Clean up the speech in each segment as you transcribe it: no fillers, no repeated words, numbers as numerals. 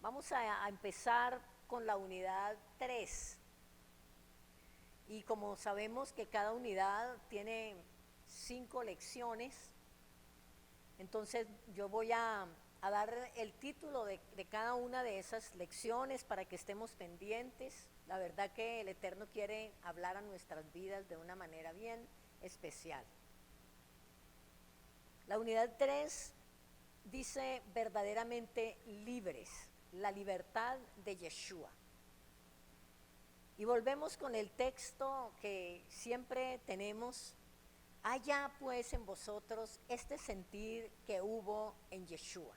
Vamos a empezar con la unidad 3. Y como sabemos que cada unidad tiene 5 lecciones, entonces yo voy a dar el título de cada una de esas lecciones para que estemos pendientes. La verdad que el Eterno quiere hablar a nuestras vidas de una manera bien especial. La unidad 3 dice verdaderamente libres, la libertad de Yeshua. Y volvemos con el texto que siempre tenemos: haya pues en vosotros este sentir que hubo en Yeshua.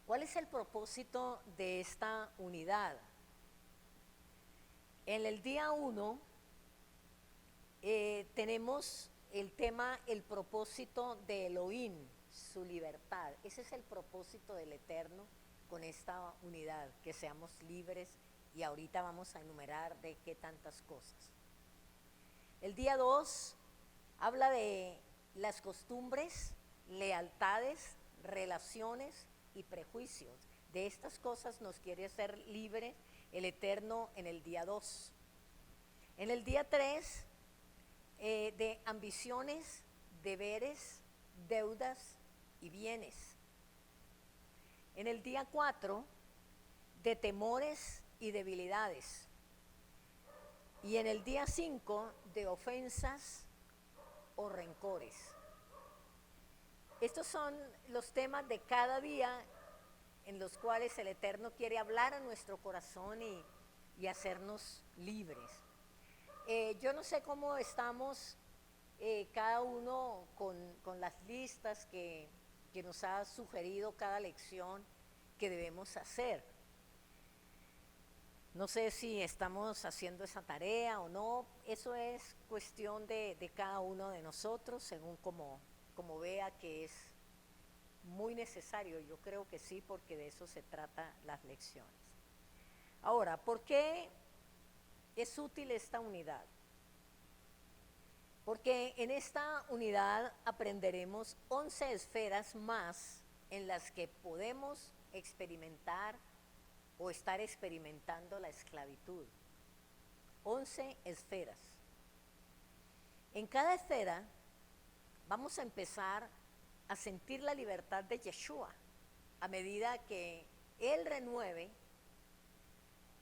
¿Cuál es el propósito de esta unidad? En el día 1 tenemos el tema, el propósito de Elohim, su libertad. Ese es el propósito del Eterno con esta unidad, que seamos libres, y ahorita vamos a enumerar de qué tantas cosas. El día 2 habla de las costumbres, lealtades, relaciones y prejuicios. De estas cosas nos quiere hacer libre el Eterno en el día 2. En el día 3, de ambiciones, deberes, deudas y bienes. En el día 4, de temores y debilidades. Y en el día 5, de ofensas o rencores. Estos son los temas de cada día en los cuales el Eterno quiere hablar a nuestro corazón y hacernos libres. Yo no sé cómo estamos cada uno con las listas que nos ha sugerido cada lección que debemos hacer. No sé si estamos haciendo esa tarea o no. Eso es cuestión de cada uno de nosotros, según como vea que es muy necesario. Yo creo que sí, porque de eso se trata las lecciones. Ahora, ¿por qué es útil esta unidad? Porque en esta unidad aprenderemos 11 esferas más en las que podemos experimentar o estar experimentando la esclavitud. 11 esferas. En cada esfera vamos a empezar a sentir la libertad de Yeshua a medida que Él renueve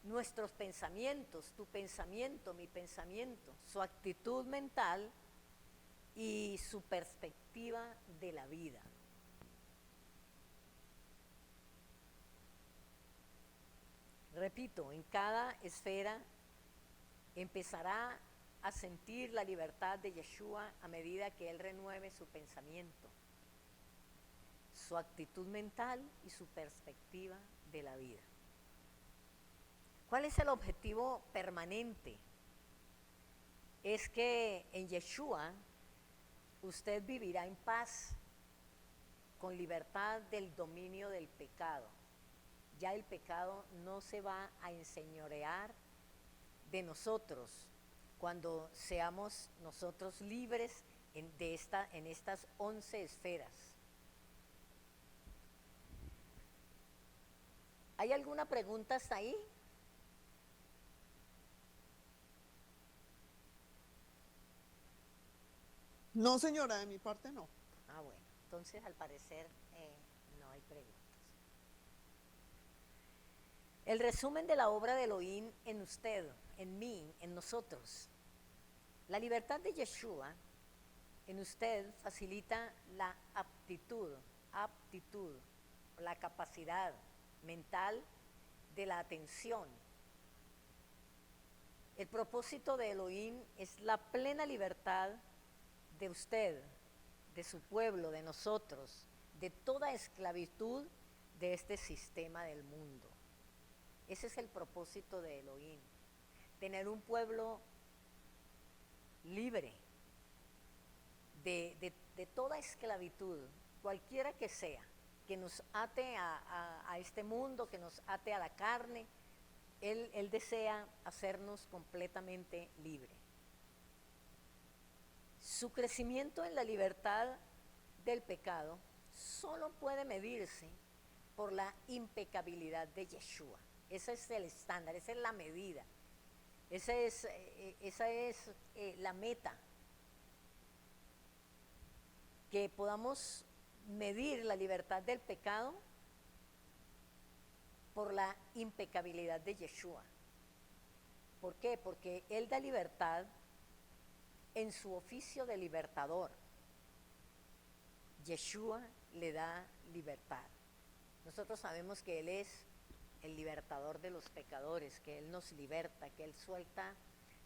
nuestros pensamientos, tu pensamiento, mi pensamiento, su actitud mental y su perspectiva de la vida. Repito, en cada esfera empezará a sentir la libertad de Yeshua a medida que Él renueve su pensamiento, su actitud mental y su perspectiva de la vida. ¿Cuál es el objetivo permanente? Es que en Yeshua usted vivirá en paz, con libertad del dominio del pecado. Ya el pecado no se va a enseñorear de nosotros cuando seamos nosotros libres en estas 11 esferas. ¿Hay alguna pregunta hasta ahí? No, señora, de mi parte no. Ah, bueno, entonces al parecer no hay preguntas. El resumen de la obra de Elohim en usted, en mí, en nosotros. La libertad de Yeshua en usted facilita la aptitud, la capacidad mental de la atención. El propósito de Elohim es la plena libertad de usted, de su pueblo, de nosotros, de toda esclavitud de este sistema del mundo. Ese es el propósito de Elohim, tener un pueblo libre de toda esclavitud, cualquiera que sea, que nos ate a este mundo, que nos ate a la carne. Él desea hacernos completamente libres. Su crecimiento en la libertad del pecado solo puede medirse por la impecabilidad de Yeshua. Ese es el estándar, esa es la medida, esa es la meta. Que podamos medir la libertad del pecado por la impecabilidad de Yeshua. ¿Por qué? Porque Él da libertad en su oficio de libertador. Yeshua le da libertad. Nosotros sabemos que Él es el libertador de los pecadores, que Él nos liberta, que Él suelta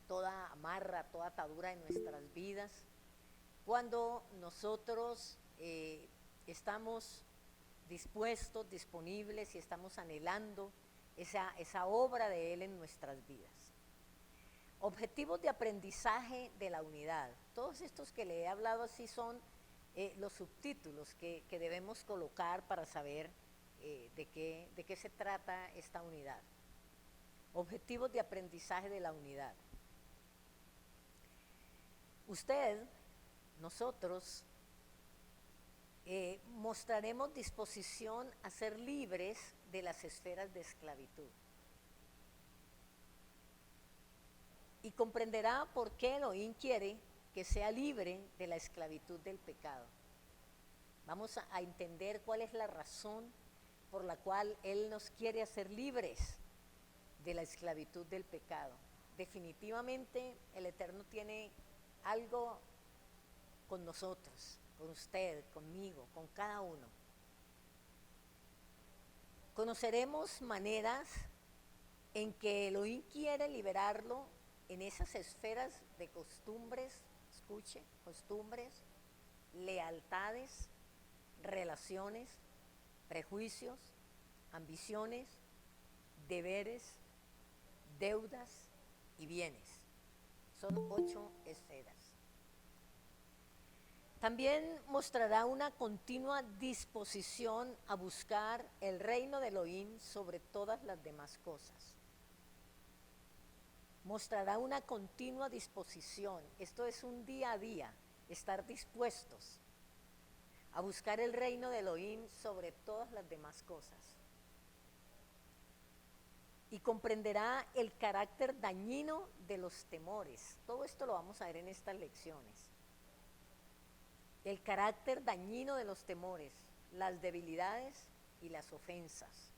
toda amarra, toda atadura en nuestras vidas. Cuando nosotros estamos dispuestos, disponibles y estamos anhelando esa obra de Él en nuestras vidas. Objetivos de aprendizaje de la unidad. Todos estos que le he hablado así son los subtítulos que debemos colocar para saber de qué se trata esta unidad. Objetivos de aprendizaje de la unidad. Usted, nosotros, mostraremos disposición a ser libres de las esferas de esclavitud. Y comprenderá por qué Elohim quiere que sea libre de la esclavitud del pecado. Vamos a entender cuál es la razón por la cual Él nos quiere hacer libres de la esclavitud del pecado. Definitivamente el Eterno tiene algo con nosotros, con usted, conmigo, con cada uno. Conoceremos maneras en que Elohim quiere liberarlo en esas esferas de costumbres, escuche, costumbres, lealtades, relaciones, prejuicios, ambiciones, deberes, deudas y bienes. Son 8 esferas. También mostrará una continua disposición a buscar el reino de Elohim sobre todas las demás cosas. Mostrará una continua disposición, esto es un día a día, estar dispuestos a buscar el reino de Elohim sobre todas las demás cosas. Y comprenderá el carácter dañino de los temores. Todo esto lo vamos a ver en estas lecciones. El carácter dañino de los temores, las debilidades y las ofensas.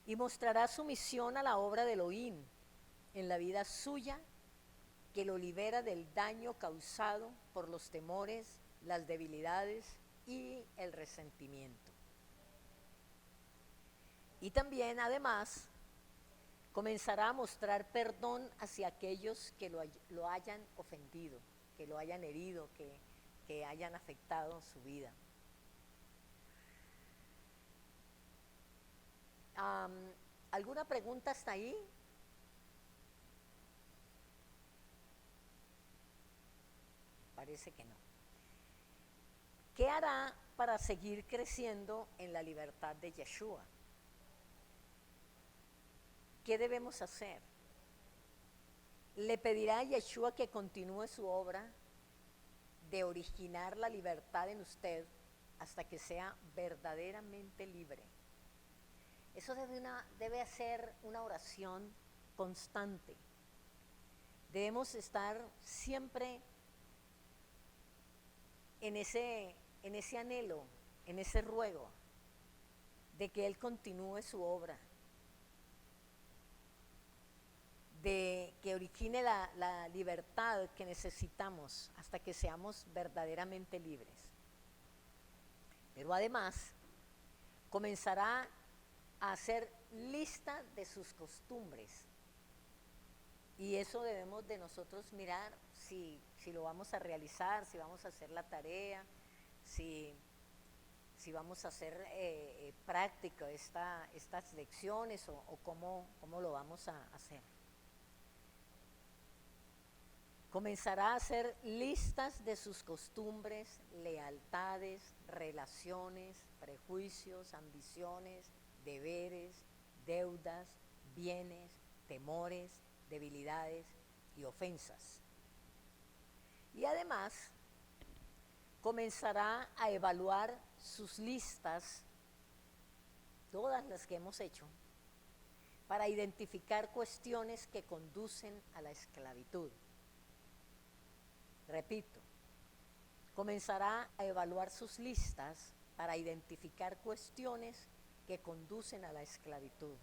Y mostrará su misión a la obra de Elohim en la vida suya, que lo libera del daño causado por los temores, las debilidades y el resentimiento. Y también, además, comenzará a mostrar perdón hacia aquellos que lo hayan ofendido, que lo hayan herido, que hayan afectado su vida. ¿Alguna pregunta hasta ahí? Parece que no. ¿Qué hará para seguir creciendo en la libertad de Yeshua? ¿Qué debemos hacer? Le pedirá a Yeshua que continúe su obra de originar la libertad en usted hasta que sea verdaderamente libre. Eso debe ser una oración constante. Debemos estar siempre en ese anhelo, en ese ruego de que Él continúe su obra, de que origine la libertad que necesitamos hasta que seamos verdaderamente libres. Pero además comenzará a hacer lista de sus costumbres, y eso debemos de nosotros mirar si lo vamos a realizar, si vamos a hacer la tarea, si vamos a hacer práctica estas lecciones o cómo lo vamos a hacer. Comenzará a hacer listas de sus costumbres, lealtades, relaciones, prejuicios, ambiciones, deberes, deudas, bienes, temores, debilidades y ofensas. Y además comenzará a evaluar sus listas, todas las que hemos hecho, para identificar cuestiones que conducen a la esclavitud. Repito, comenzará a evaluar sus listas para identificar cuestiones que conducen a la esclavitud.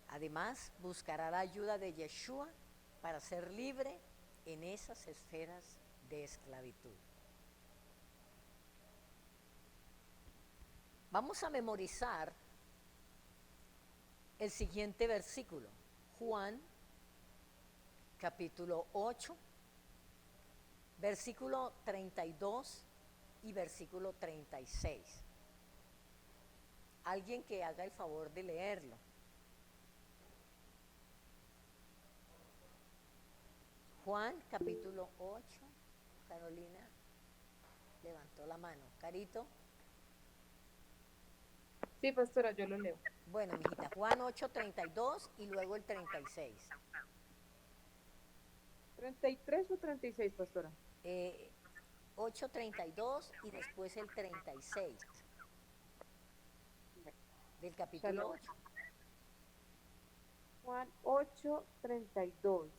Además, buscará la ayuda de Yeshua para ser libre en esas esferas de esclavitud. Vamos a memorizar el siguiente versículo, Juan capítulo 8, versículo 32 y versículo 36. Alguien que haga el favor de leerlo. Juan capítulo 8, Carolina levantó la mano. Carito. Sí, pastora, yo lo leo. Bueno, mijita, Juan 8, 32 y luego el 36. ¿33 o 36, pastora? 8, 32 y después el 36 del capítulo Shalom. 8. Juan 8, 32.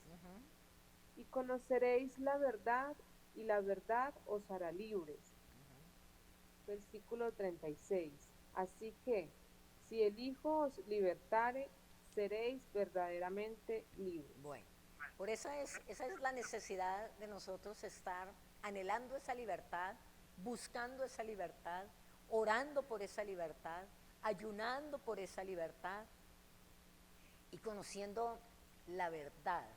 Y conoceréis la verdad, y la verdad os hará libres. Versículo 36. Así que, si el Hijo os libertare, seréis verdaderamente libres. Bueno, por esa es la necesidad de nosotros estar anhelando esa libertad, buscando esa libertad, orando por esa libertad, ayunando por esa libertad y conociendo la verdad.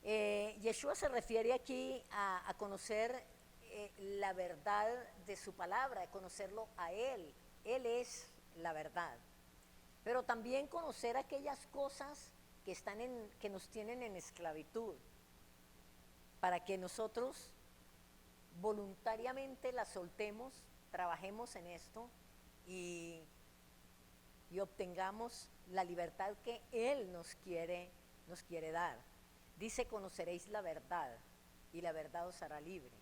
Yeshua se refiere aquí a conocer la verdad de su palabra, a conocerlo a Él. Él es la verdad. Pero también conocer aquellas cosas que nos tienen en esclavitud, para que nosotros voluntariamente las soltemos, trabajemos en esto y obtengamos la libertad que Él nos quiere dar. Dice, conoceréis la verdad y la verdad os hará libre.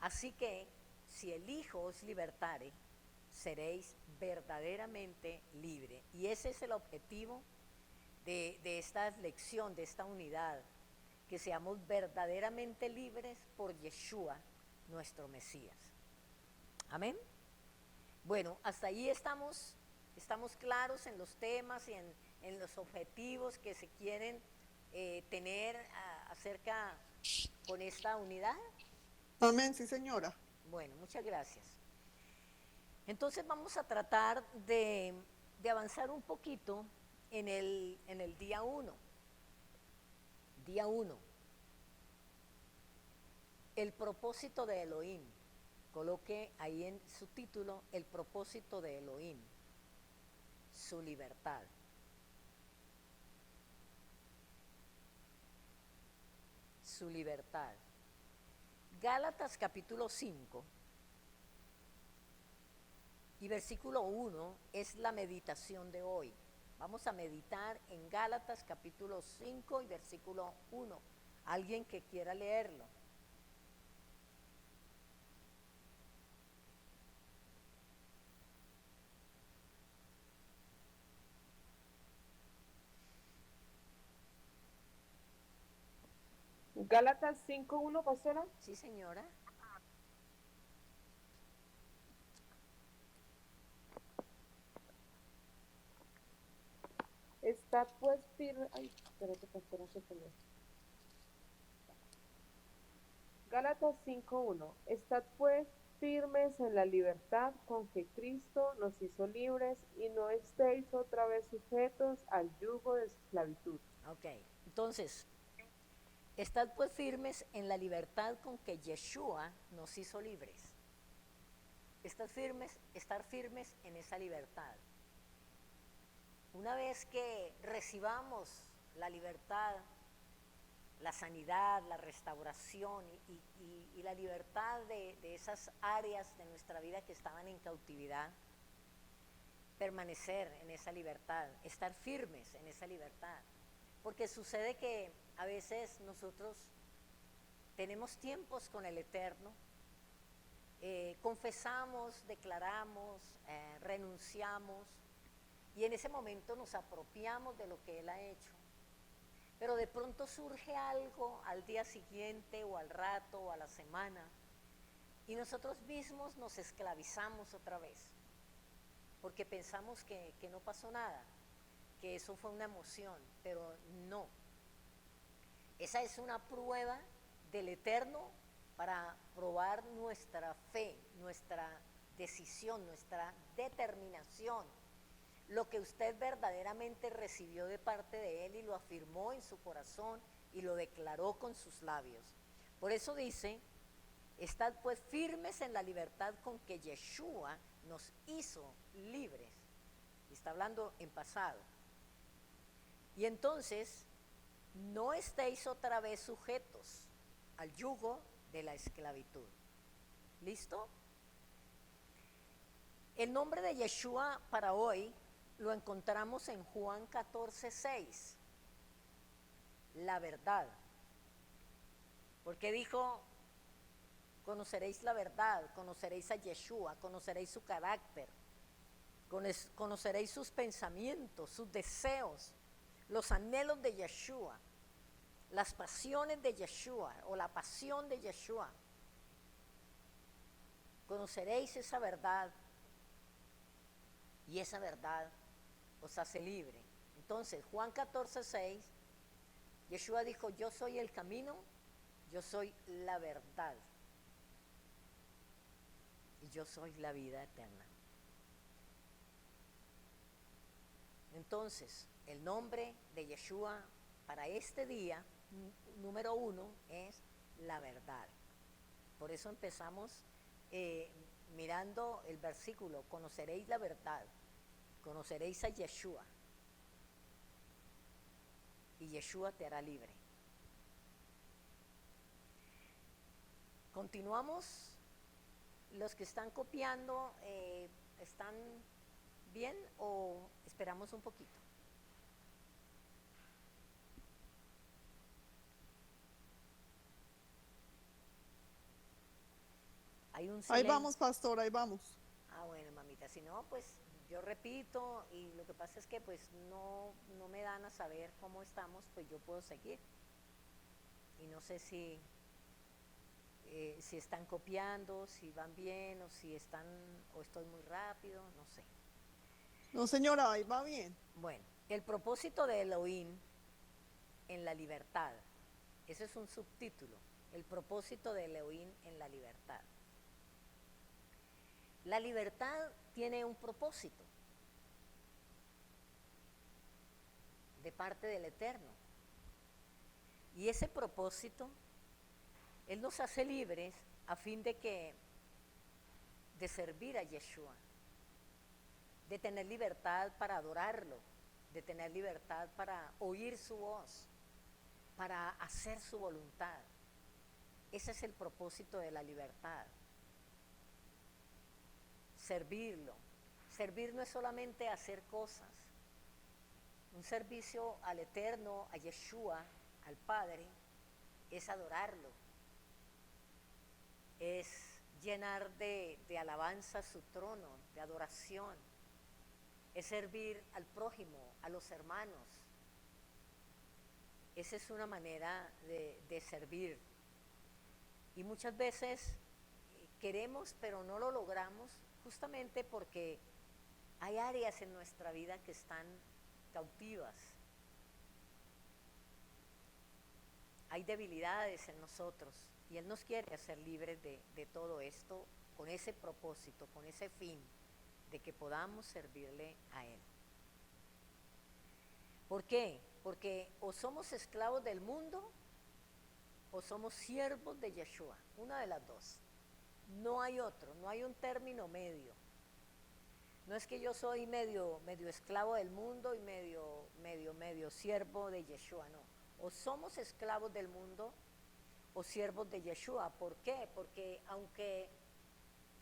Así que, si el Hijo os libertare, seréis verdaderamente libre. Y ese es el objetivo de esta lección, de esta unidad, que seamos verdaderamente libres por Yeshua, nuestro Mesías. Amén. Bueno, hasta ahí estamos claros en los temas y en los objetivos que se quieren tener acerca con esta unidad. Amén, sí, señora. Bueno, muchas gracias. Entonces vamos a tratar de avanzar un poquito en el día 1. Día 1. El propósito de Elohim. Coloque ahí en su título el propósito de Elohim. Su libertad. Su libertad. Gálatas capítulo 5 y versículo 1 es la meditación de hoy. Vamos a meditar en Gálatas capítulo 5 y versículo 1. ¿Alguien que quiera leerlo? Gálatas 5:1, pastora. Sí, señora. Está pues firme. Ay, espérate, pastora, se peleó. Gálatas 5:1. Estad pues firmes en la libertad con que Cristo nos hizo libres, y no estéis otra vez sujetos al yugo de esclavitud. Ok, entonces, estad pues firmes en la libertad con que Yeshua nos hizo libres. Estar firmes en esa libertad. Una vez que recibamos la libertad, la sanidad, la restauración y la libertad de esas áreas de nuestra vida que estaban en cautividad, permanecer en esa libertad, estar firmes en esa libertad. Porque sucede que a veces nosotros tenemos tiempos con el Eterno, confesamos, declaramos, renunciamos, y en ese momento nos apropiamos de lo que Él ha hecho. Pero de pronto surge algo al día siguiente o al rato o a la semana y nosotros mismos nos esclavizamos otra vez porque pensamos que no pasó nada, que eso fue una emoción, pero no. Esa es una prueba del Eterno para probar nuestra fe, nuestra decisión, nuestra determinación, lo que usted verdaderamente recibió de parte de Él y lo afirmó en su corazón y lo declaró con sus labios. Por eso dice, estad pues firmes en la libertad con que Yeshua nos hizo libres. Y está hablando en pasado. Y entonces, no estéis otra vez sujetos al yugo de la esclavitud. ¿Listo? El nombre de Yeshua para hoy lo encontramos en Juan 14:6, la verdad. Porque dijo, conoceréis la verdad, conoceréis a Yeshua, conoceréis su carácter, conoceréis sus pensamientos, sus deseos, los anhelos de Yeshua, las pasiones de Yeshua o la pasión de Yeshua. Conoceréis esa verdad y esa verdad os hace libre. Entonces, Juan 14:6, Yeshua dijo, yo soy el camino, yo soy la verdad y yo soy la vida eterna. Entonces, el nombre de Yeshua para este día, número 1, es la verdad. Por eso empezamos mirando el versículo, conoceréis la verdad, conoceréis a Yeshua y Yeshua te hará libre. Continuamos. Los que están copiando, ¿están bien o esperamos un poquito? Hay un silencio. Ahí vamos, pastor, ahí vamos. Ah, bueno, mamita, si no, pues yo repito y lo que pasa es que pues no me dan a saber cómo estamos, pues yo puedo seguir. Y no sé si están copiando, si van bien o si están o estoy muy rápido, no sé. No, señora, ahí va bien. Bueno, el propósito de Elohim en la libertad, ese es un subtítulo, el propósito de Elohim en la libertad. La libertad tiene un propósito de parte del Eterno. Y ese propósito, Él nos hace libres a fin de servir a Yeshua, de tener libertad para adorarlo, de tener libertad para oír su voz, para hacer su voluntad. Ese es el propósito de la libertad. Servirlo. Servir no es solamente hacer cosas. Un servicio al Eterno, a Yeshua, al Padre, es adorarlo. Es llenar de alabanza su trono, de adoración. Es servir al prójimo, a los hermanos. Esa es una manera de servir. Y muchas veces queremos, pero no lo logramos, justamente porque hay áreas en nuestra vida que están cautivas. Hay debilidades en nosotros y Él nos quiere hacer libres de todo esto con ese propósito, con ese fin de que podamos servirle a Él. ¿Por qué? Porque o somos esclavos del mundo o somos siervos de Yeshua, una de las dos. No hay otro, no hay un término medio. No es que yo soy medio esclavo del mundo y medio siervo de Yeshua, no. O somos esclavos del mundo o siervos de Yeshua. ¿Por qué? Porque aunque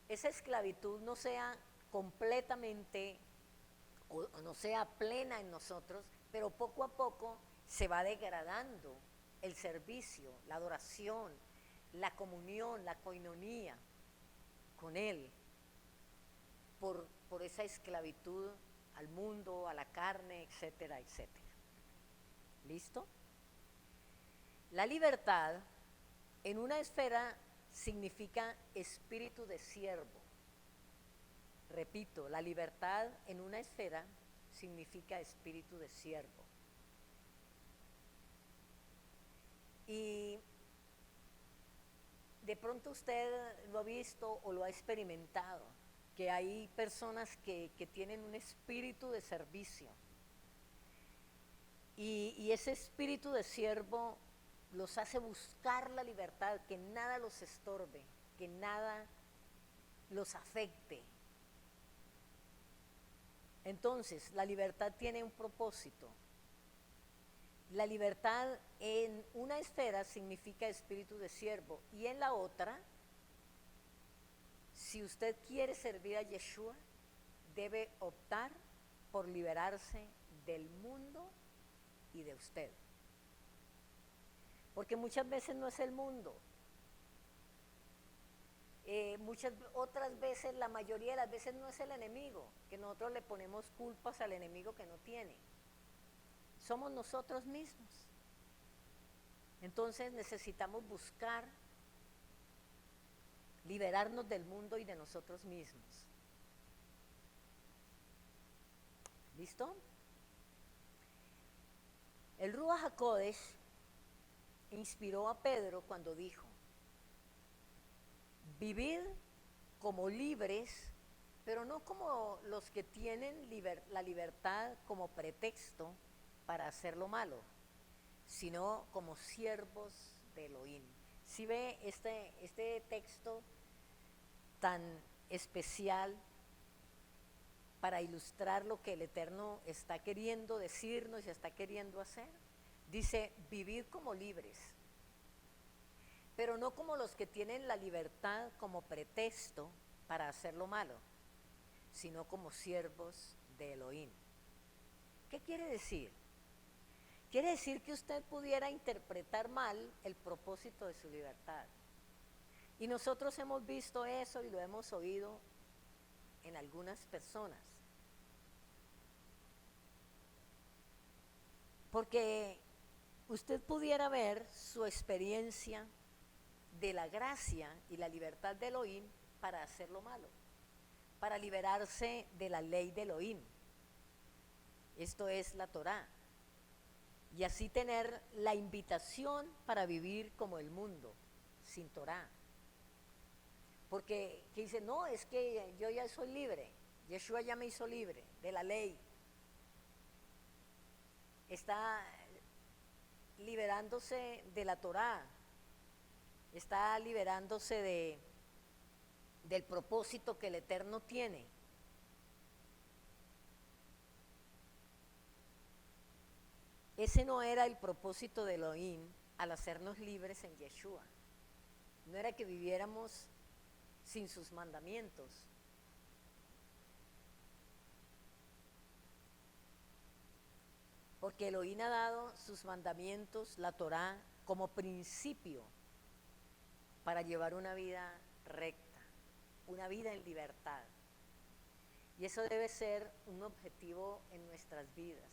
esa esclavitud no sea completamente o no sea plena en nosotros, pero poco a poco se va degradando el servicio, la adoración, la comunión, la coinonía con Él por esa esclavitud al mundo, a la carne, etcétera, etcétera. ¿Listo? La libertad en una esfera significa espíritu de siervo. Repito, la libertad en una esfera significa espíritu de siervo. Y de pronto usted lo ha visto o lo ha experimentado, que hay personas que tienen un espíritu de servicio. Y ese espíritu de siervo los hace buscar la libertad, que nada los estorbe, que nada los afecte. Entonces, la libertad tiene un propósito. La libertad en una esfera significa espíritu de siervo y en la otra, si usted quiere servir a Yeshua, debe optar por liberarse del mundo y de usted. Porque muchas veces no es el mundo. Muchas otras veces, la mayoría de las veces no es el enemigo, que nosotros le ponemos culpas al enemigo que no tiene. Somos nosotros mismos. Entonces necesitamos buscar liberarnos del mundo y de nosotros mismos. ¿Listo? El Ruach HaKodesh inspiró a Pedro cuando dijo: vivid como libres, pero no como los que tienen la libertad como pretexto para hacer lo malo, sino como siervos de Elohim. ¿Sí ve este texto tan especial para ilustrar lo que el Eterno está queriendo decirnos y está queriendo hacer? Dice, vivid como libres, pero no como los que tienen la libertad como pretexto para hacer lo malo, sino como siervos de Elohim. ¿Qué quiere decir? Quiere decir que usted pudiera interpretar mal el propósito de su libertad. Y nosotros hemos visto eso y lo hemos oído en algunas personas. Porque usted pudiera ver su experiencia de la gracia y la libertad de Elohim para hacer lo malo, para liberarse de la ley de Elohim. Esto es la Torá. Y así tener la invitación para vivir como el mundo, sin Torá. Porque que dice, no, es que yo ya soy libre, Yeshua ya me hizo libre de la ley. Está liberándose de la Torá, está liberándose del propósito que el Eterno tiene. Ese no era el propósito de Elohim al hacernos libres en Yeshua. No era que viviéramos sin sus mandamientos. Porque Elohim ha dado sus mandamientos, la Torá, como principio para llevar una vida recta, una vida en libertad. Y eso debe ser un objetivo en nuestras vidas.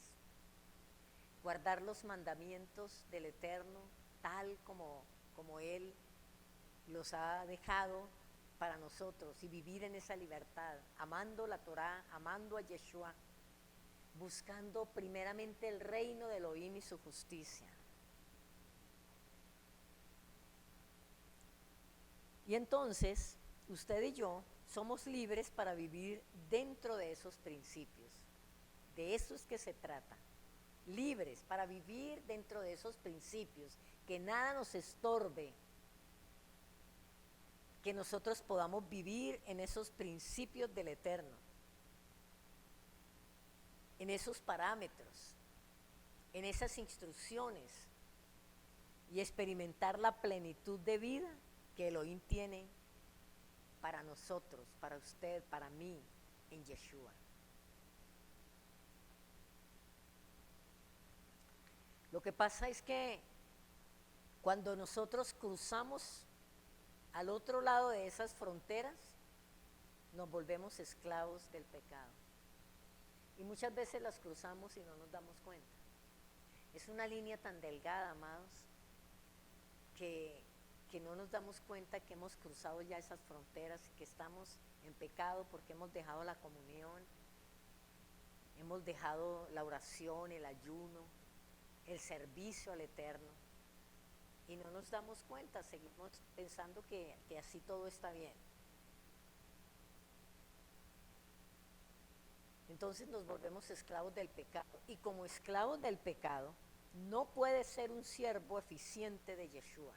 Guardar los mandamientos del Eterno tal como Él los ha dejado para nosotros y vivir en esa libertad, amando la Torá, amando a Yeshua, buscando primeramente el reino de Elohim y su justicia. Y entonces, usted y yo somos libres para vivir dentro de esos principios. De eso es que se trata. Libres para vivir dentro de esos principios, que nada nos estorbe, que nosotros podamos vivir en esos principios del Eterno, en esos parámetros, en esas instrucciones y experimentar la plenitud de vida que Elohim tiene para nosotros, para usted, para mí, en Yeshua. Lo que pasa es que cuando nosotros cruzamos al otro lado de esas fronteras, nos volvemos esclavos del pecado. Y muchas veces las cruzamos y no nos damos cuenta. Es una línea tan delgada, amados, que no nos damos cuenta que hemos cruzado ya esas fronteras, que estamos en pecado porque hemos dejado la comunión, hemos dejado la oración, el ayuno, el servicio al Eterno, y no nos damos cuenta, seguimos pensando que así todo está bien. Entonces nos volvemos esclavos del pecado, y como esclavos del pecado no puede ser un siervo eficiente de Yeshua.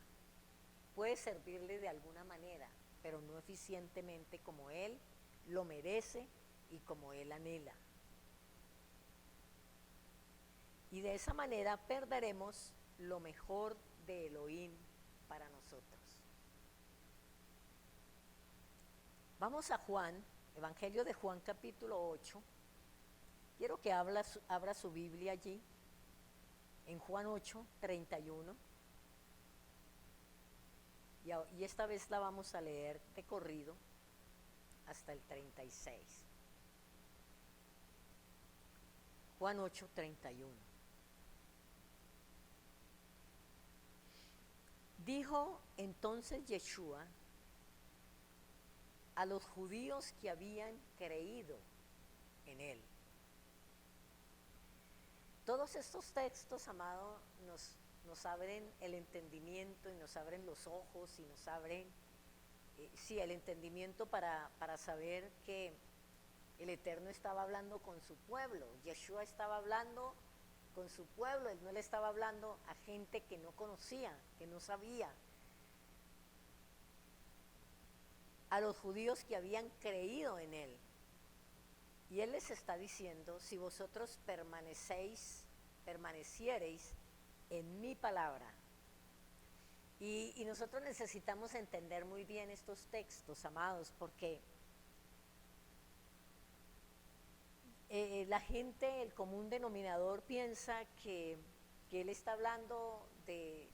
Puede servirle de alguna manera, pero no eficientemente como Él lo merece y como Él anhela. Y de esa manera perderemos lo mejor de Elohim para nosotros. Vamos a Juan, Evangelio de Juan capítulo 8. Quiero que abra su Biblia allí, en Juan 8, 31. Y esta vez la vamos a leer de corrido hasta el 36. Juan 8, 31. Dijo entonces Yeshua a los judíos que habían creído en él. Todos estos textos, amado, nos abren el entendimiento y nos abren los ojos y nos abren, el entendimiento para saber que el Eterno estaba hablando con su pueblo. Yeshua estaba hablando con su pueblo, él no le estaba hablando a gente que no conocía, que no sabía. A los judíos que habían creído en él. Y él les está diciendo, si vosotros permaneciereis en mi palabra. Y nosotros necesitamos entender muy bien estos textos, amados, porque la gente, el común denominador, piensa que él está hablando de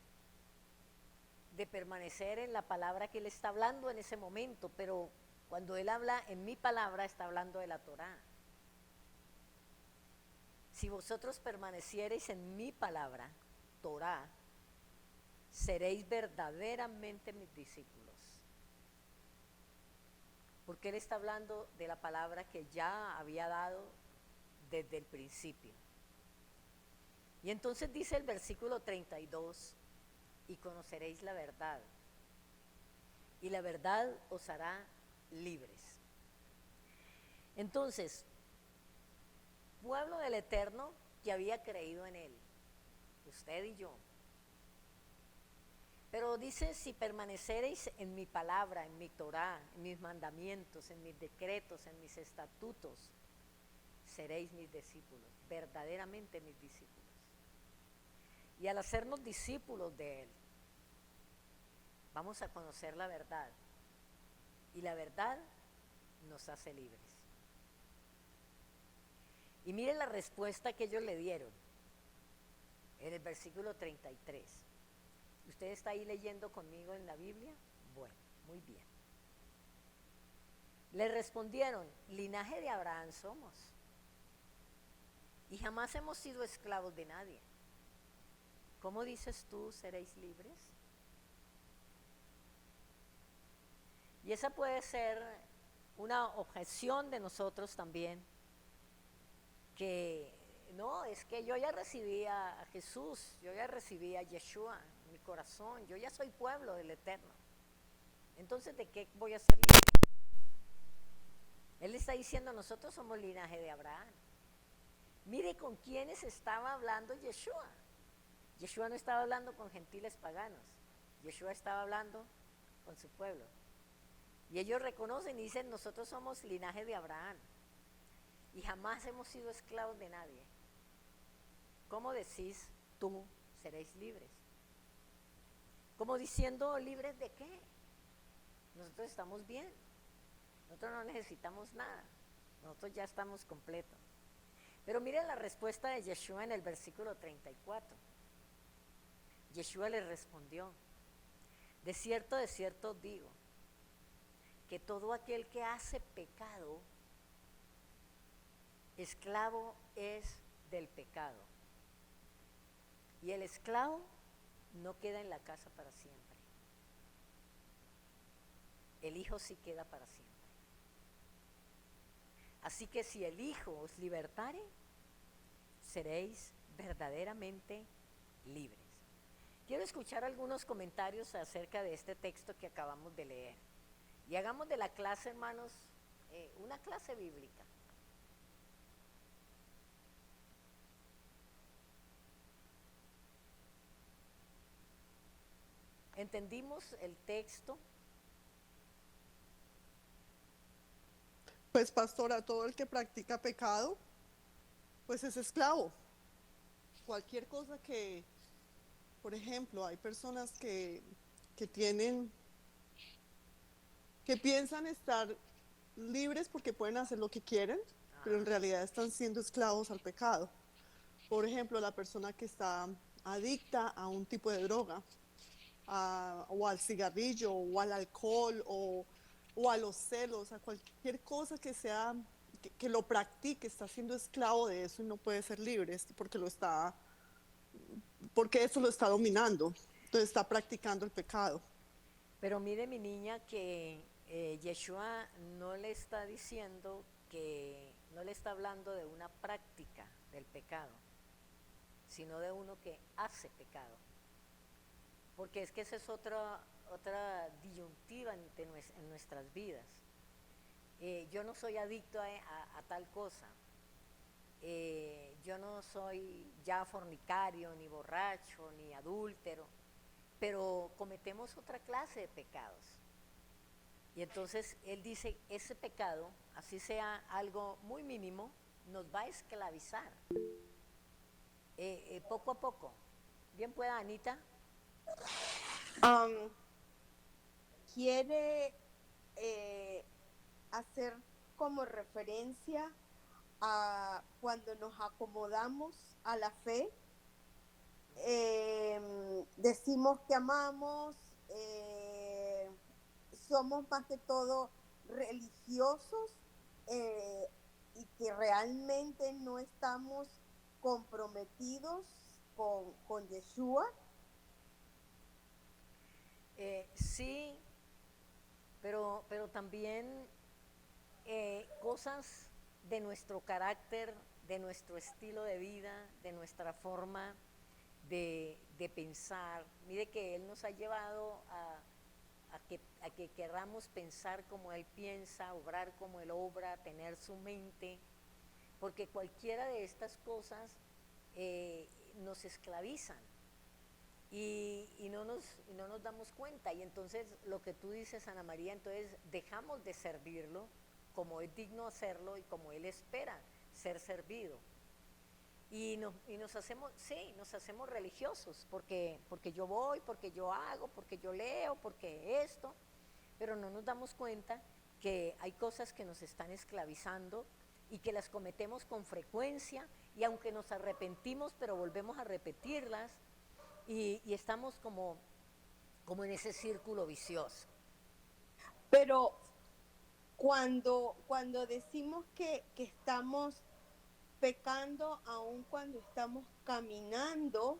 permanecer en la palabra que él está hablando en ese momento, pero cuando él habla en mi palabra, está hablando de la Torá. Si vosotros permaneciereis en mi palabra, Torá, seréis verdaderamente mis discípulos. Porque él está hablando de la palabra que ya había dado desde el principio. Y entonces dice el versículo 32, y conoceréis la verdad, y la verdad os hará libres. Entonces, pueblo del Eterno que había creído en él, usted y yo. Pero dice, si permanecereis en mi palabra, en mi Torá, en mis mandamientos, en mis decretos, en mis estatutos, seréis mis discípulos, verdaderamente mis discípulos. Y al hacernos discípulos de él, vamos a conocer la verdad. Y la verdad nos hace libres. Y miren la respuesta que ellos le dieron en el versículo 33. ¿Usted está ahí leyendo conmigo en la Biblia? Bueno, muy bien. Le respondieron, linaje de Abraham somos, y jamás hemos sido esclavos de nadie. ¿Cómo dices tú, seréis libres? Y esa puede ser una objeción de nosotros también, que no, es que yo ya recibí a Jesús, yo ya recibí a Yeshua en mi corazón, yo ya soy pueblo del Eterno. Entonces, ¿de qué voy a ser libre? Él está diciendo, nosotros somos linaje de Abraham. Mire con quiénes estaba hablando Yeshua. Yeshua no estaba hablando con gentiles paganos, Yeshua estaba hablando con su pueblo. Y ellos reconocen y dicen, nosotros somos linaje de Abraham y jamás hemos sido esclavos de nadie. ¿Cómo decís tú seréis libres? Como diciendo, ¿libres de qué? Nosotros estamos bien, nosotros no necesitamos nada, nosotros ya estamos completos. Pero miren la respuesta de Yeshua en el versículo 34. Yeshua le respondió, de cierto os digo, que todo aquel que hace pecado, esclavo es del pecado. Y el esclavo no queda en la casa para siempre. El Hijo sí queda para siempre. Así que si el Hijo os libertare, seréis verdaderamente libres. Quiero escuchar algunos comentarios acerca de este texto que acabamos de leer. Y hagamos de la clase, hermanos, una clase bíblica. ¿Entendimos el texto? Pues pastora, todo el que practica pecado, pues es esclavo. Cualquier cosa que, por ejemplo, hay personas que tienen, que piensan estar libres porque pueden hacer lo que quieren, pero en realidad están siendo esclavos al pecado. Por ejemplo, la persona que está adicta a un tipo de droga, o al cigarrillo, o al alcohol, o a los celos, a cualquier cosa que sea, que lo practique, está siendo esclavo de eso y no puede ser libre porque eso lo está dominando. Entonces está practicando el pecado. Pero mire, mi niña, que Yeshua no le está diciendo no le está hablando de una práctica del pecado, sino de uno que hace pecado. Porque es que esa es otra disyuntiva en nuestras vidas. Yo no soy adicto a tal cosa. Yo no soy ya fornicario, ni borracho, ni adúltero, pero cometemos otra clase de pecados. Y entonces él dice, ese pecado, así sea algo muy mínimo, nos va a esclavizar. Poco a poco. Bien pueda, Anita. Quiere hacer como referencia a cuando nos acomodamos a la fe, decimos que amamos, somos más que todo religiosos, y que realmente no estamos comprometidos con Yeshua. Sí, pero también cosas de nuestro carácter, de nuestro estilo de vida, de nuestra forma de pensar. Mire que Él nos ha llevado a que querramos pensar como Él piensa, obrar como Él obra, tener su mente, porque cualquiera de estas cosas nos esclavizan. Y no nos damos cuenta, y entonces lo que tú dices, Ana María, entonces dejamos de servirlo como es digno hacerlo y como él espera ser servido, y nos hacemos religiosos, porque yo voy, porque yo hago, porque yo leo, porque esto, pero no nos damos cuenta que hay cosas que nos están esclavizando y que las cometemos con frecuencia, y aunque nos arrepentimos, pero volvemos a repetirlas. Y estamos como en ese círculo vicioso. Pero cuando decimos que estamos pecando, aun cuando estamos caminando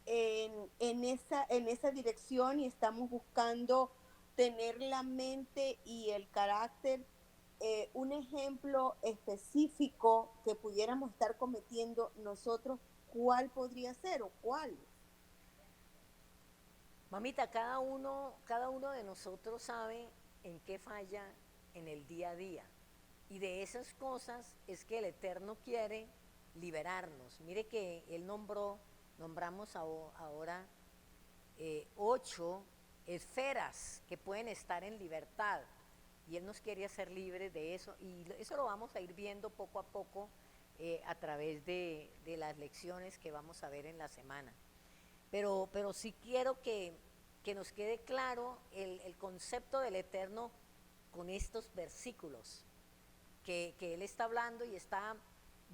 en esa dirección y estamos buscando tener la mente y el carácter, un ejemplo específico que pudiéramos estar cometiendo nosotros, ¿cuál podría ser o cuál? Mamita, cada uno de nosotros sabe en qué falla en el día a día. Y de esas cosas es que el Eterno quiere liberarnos. Mire que Él nombramos ahora 8 esferas que pueden estar en libertad. Y Él nos quiere hacer libres de eso. Y eso lo vamos a ir viendo poco a poco a través de las lecciones que vamos a ver en la semana. Pero sí quiero que nos quede claro el concepto del Eterno con estos versículos que Él está hablando, y está,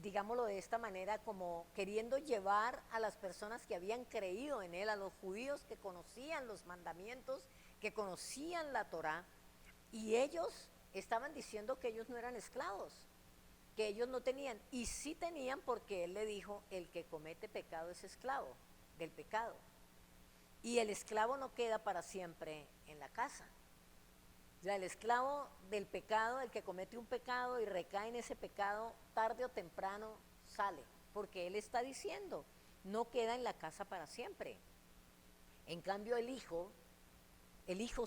digámoslo de esta manera, como queriendo llevar a las personas que habían creído en Él, a los judíos que conocían los mandamientos que conocían la Torá, y ellos estaban diciendo que ellos no eran esclavos, que ellos no tenían, y sí tenían, porque él le dijo, el que comete pecado es esclavo del pecado. Y el esclavo no queda para siempre en la casa. O sea, el esclavo del pecado, el que comete un pecado y recae en ese pecado, tarde o temprano sale, porque él está diciendo, no queda en la casa para siempre. En cambio el hijo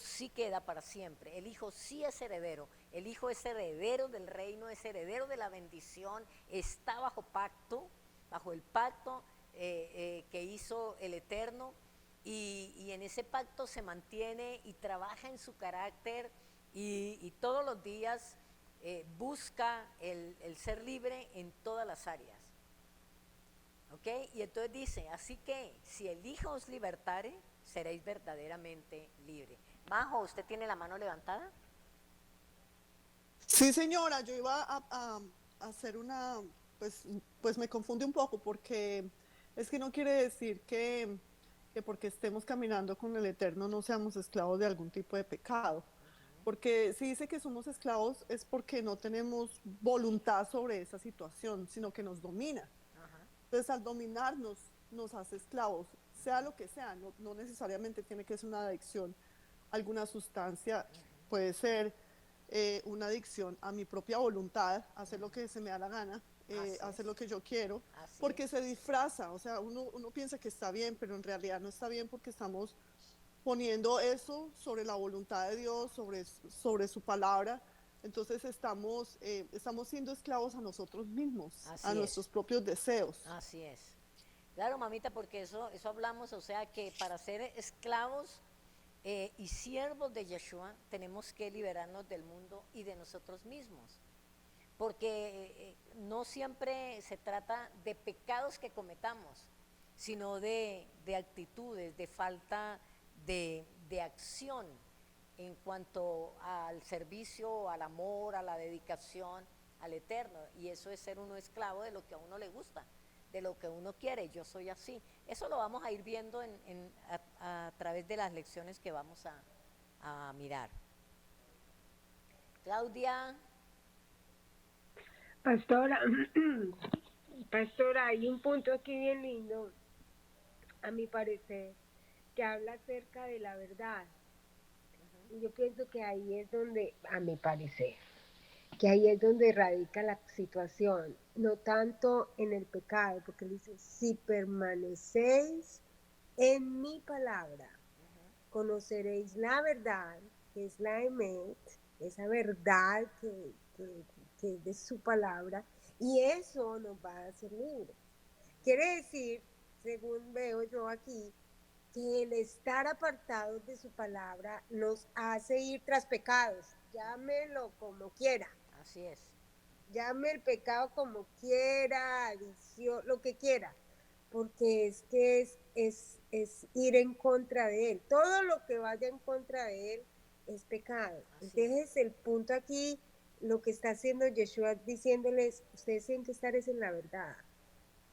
sí queda para siempre, el hijo sí es heredero, el hijo es heredero del reino, es heredero de la bendición, está bajo pacto, bajo el pacto que hizo el Eterno, y en ese pacto se mantiene y trabaja en su carácter, y todos los días busca el ser libre en todas las áreas. ¿Ok? Y entonces dice, así que si el Hijo os libertare, seréis verdaderamente libre. Majo, ¿usted tiene la mano levantada? Sí, señora, yo iba a hacer pues me confunde un poco porque es que no quiere decir que porque estemos caminando con el Eterno no seamos esclavos de algún tipo de pecado. Porque si dice que somos esclavos es porque no tenemos voluntad sobre esa situación, sino que nos domina. Ajá. Entonces, al dominarnos, nos hace esclavos, sea lo que sea, no necesariamente tiene que ser una adicción, alguna sustancia, puede ser una adicción a mi propia voluntad, hacer lo que se me da la gana, hacer lo que yo quiero, porque se disfraza, o sea, uno piensa que está bien, pero en realidad no está bien porque estamos poniendo eso sobre la voluntad de Dios, sobre su palabra. Entonces estamos siendo esclavos a nosotros mismos, a nuestros propios deseos. Así es. Claro, mamita, porque eso hablamos, o sea que para ser esclavos y siervos de Yeshua tenemos que liberarnos del mundo y de nosotros mismos. Porque no siempre se trata de pecados que cometamos, sino de actitudes, de falta de acción en cuanto al servicio, al amor, a la dedicación al Eterno. Y eso es ser uno esclavo de lo que a uno le gusta, de lo que uno quiere. Yo soy así. Eso lo vamos a ir viendo a través de las lecciones que vamos a mirar. Claudia. Pastora, pastora, hay un punto aquí bien lindo, a mi parecer, que habla acerca de la verdad. Y yo pienso que ahí es donde, a mi parecer, que ahí es donde radica la situación, no tanto en el pecado, porque él dice, si permanecéis en mi palabra, conoceréis la verdad, que es la emet, esa verdad que es de su palabra, y eso nos va a hacer libres. Quiere decir, según veo yo aquí, que el estar apartados de su palabra nos hace ir tras pecados, llámelo como quiera. Así es. Llame el pecado como quiera, adicción, lo que quiera, porque es que es ir en contra de él. Todo lo que vaya en contra de él es pecado. Entonces el punto aquí, lo que está haciendo Yeshua diciéndoles, ustedes tienen que estar es en la verdad.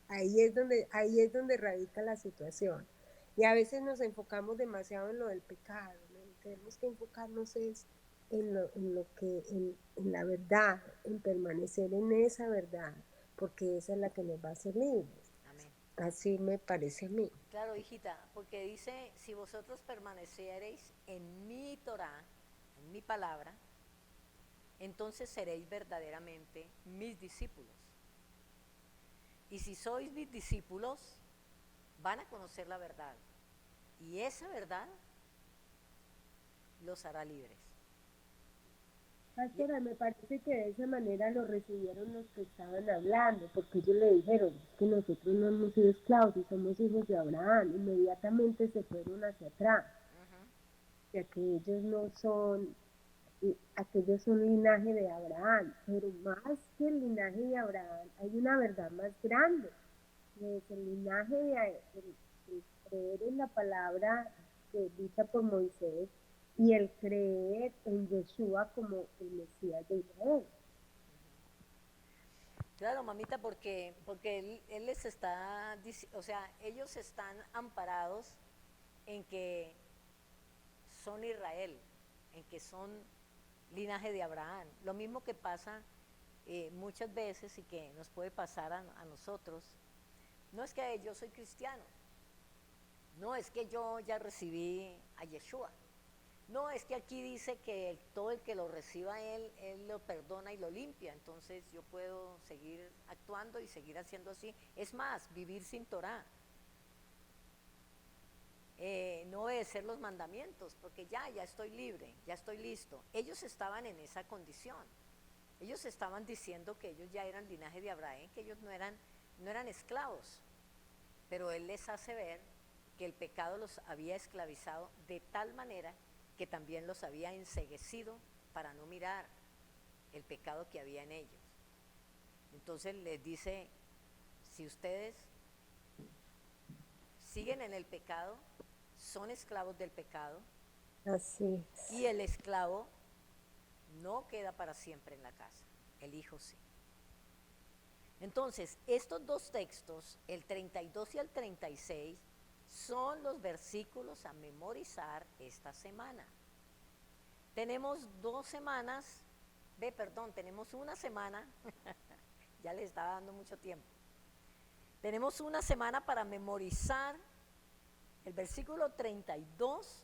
Ahí es donde radica la situación. Y a veces nos enfocamos demasiado en lo del pecado, ¿no? Tenemos que enfocarnos en la verdad, en permanecer en esa verdad, porque esa es la que nos va a hacer libres. Amén. Así me parece a mí. Claro, hijita, porque dice, si vosotros permaneciereis en mi Torah, en mi palabra, entonces seréis verdaderamente mis discípulos. Y si sois mis discípulos, van a conocer la verdad. Y esa verdad los hará libres. Pastora, me parece que de esa manera lo recibieron los que estaban hablando, porque ellos le dijeron, es que nosotros no hemos sido esclavos y somos hijos de Abraham. Inmediatamente se fueron hacia atrás, ya que ellos no son, aquellos son linaje de Abraham, pero más que el linaje de Abraham, hay una verdad más grande, que es el linaje de creer en la palabra dicha por Moisés, y el creer en Yeshua como el Mesías de Israel. Claro, mamita, porque él les está, o sea, ellos están amparados en que son Israel, en que son linaje de Abraham. Lo mismo que pasa muchas veces y que nos puede pasar a nosotros. No es que yo soy cristiano, no es que yo ya recibí a Yeshua. No, es que aquí dice que todo el que lo reciba a él lo perdona y lo limpia, entonces yo puedo seguir actuando y seguir haciendo así. Es más, vivir sin Torah. No obedecer los mandamientos, porque ya estoy libre, ya estoy listo. Ellos estaban en esa condición. Ellos estaban diciendo que ellos ya eran linaje de Abraham, que ellos no eran esclavos. Pero él les hace ver que el pecado los había esclavizado de tal manera que también los había enceguecido para no mirar el pecado que había en ellos. Entonces les dice, si ustedes siguen en el pecado, son esclavos del pecado, Así es. y el esclavo no queda para siempre en la casa, el hijo sí. Entonces, estos dos textos, el 32 y el 36, son los versículos a memorizar esta semana. Tenemos 2 semanas, tenemos una semana, ya les estaba dando mucho tiempo. Tenemos una semana para memorizar el versículo 32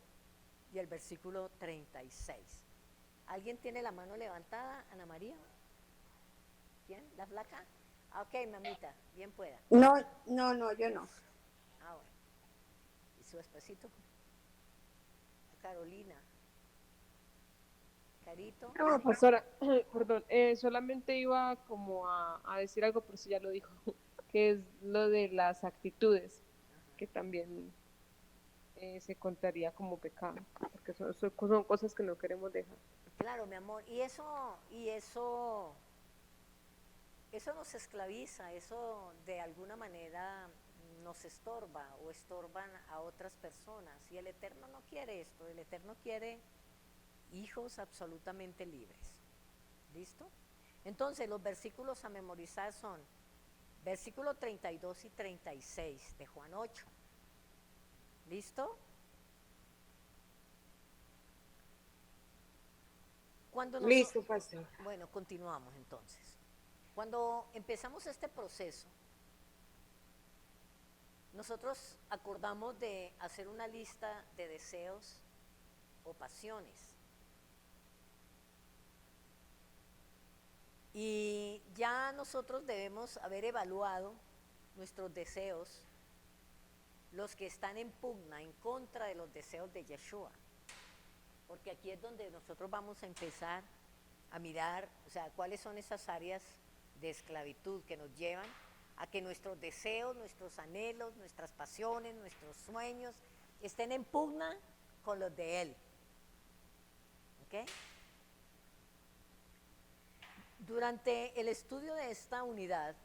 y el versículo 36. ¿Alguien tiene la mano levantada, Ana María? ¿Quién? ¿La flaca? Ok, mamita, bien pueda. No, yo no. Bueno. ¿Y su espacito? Carolina. Carito. No, pastora, perdón, solamente iba como a decir algo, por si ya lo dijo, que es lo de las actitudes, que también se contaría como pecado, porque son cosas que no queremos dejar. Claro, mi amor, y eso nos esclaviza, eso de alguna manera nos estorba o estorban a otras personas. Y el Eterno no quiere esto, el Eterno quiere hijos absolutamente libres. ¿Listo? Entonces los versículos a memorizar son versículo 32 y 36 de Juan 8. ¿Listo? Listo, pastor. Bueno, continuamos entonces. Cuando empezamos este proceso, nosotros acordamos de hacer una lista de deseos o pasiones. Y ya nosotros debemos haber evaluado nuestros deseos, los que están en pugna, en contra de los deseos de Yeshua. Porque aquí es donde nosotros vamos a empezar a mirar, o sea, cuáles son esas áreas de esclavitud que nos llevan a que nuestros deseos, nuestros anhelos, nuestras pasiones, nuestros sueños estén en pugna con los de Él. ¿Ok? Durante el estudio de esta unidad,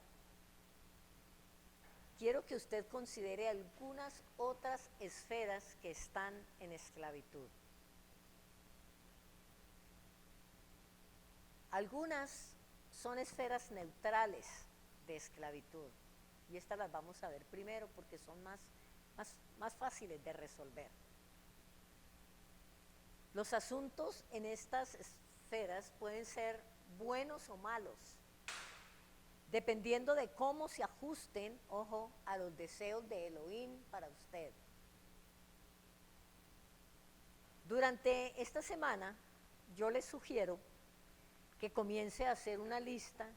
quiero que usted considere algunas otras esferas que están en esclavitud. Algunas son esferas neutrales de esclavitud, y estas las vamos a ver primero porque son más fáciles de resolver. Los asuntos en estas esferas pueden ser buenos o malos, dependiendo de cómo se ajusten, ojo, a los deseos de Elohim para usted. Durante esta semana, yo les sugiero que comience a hacer una lista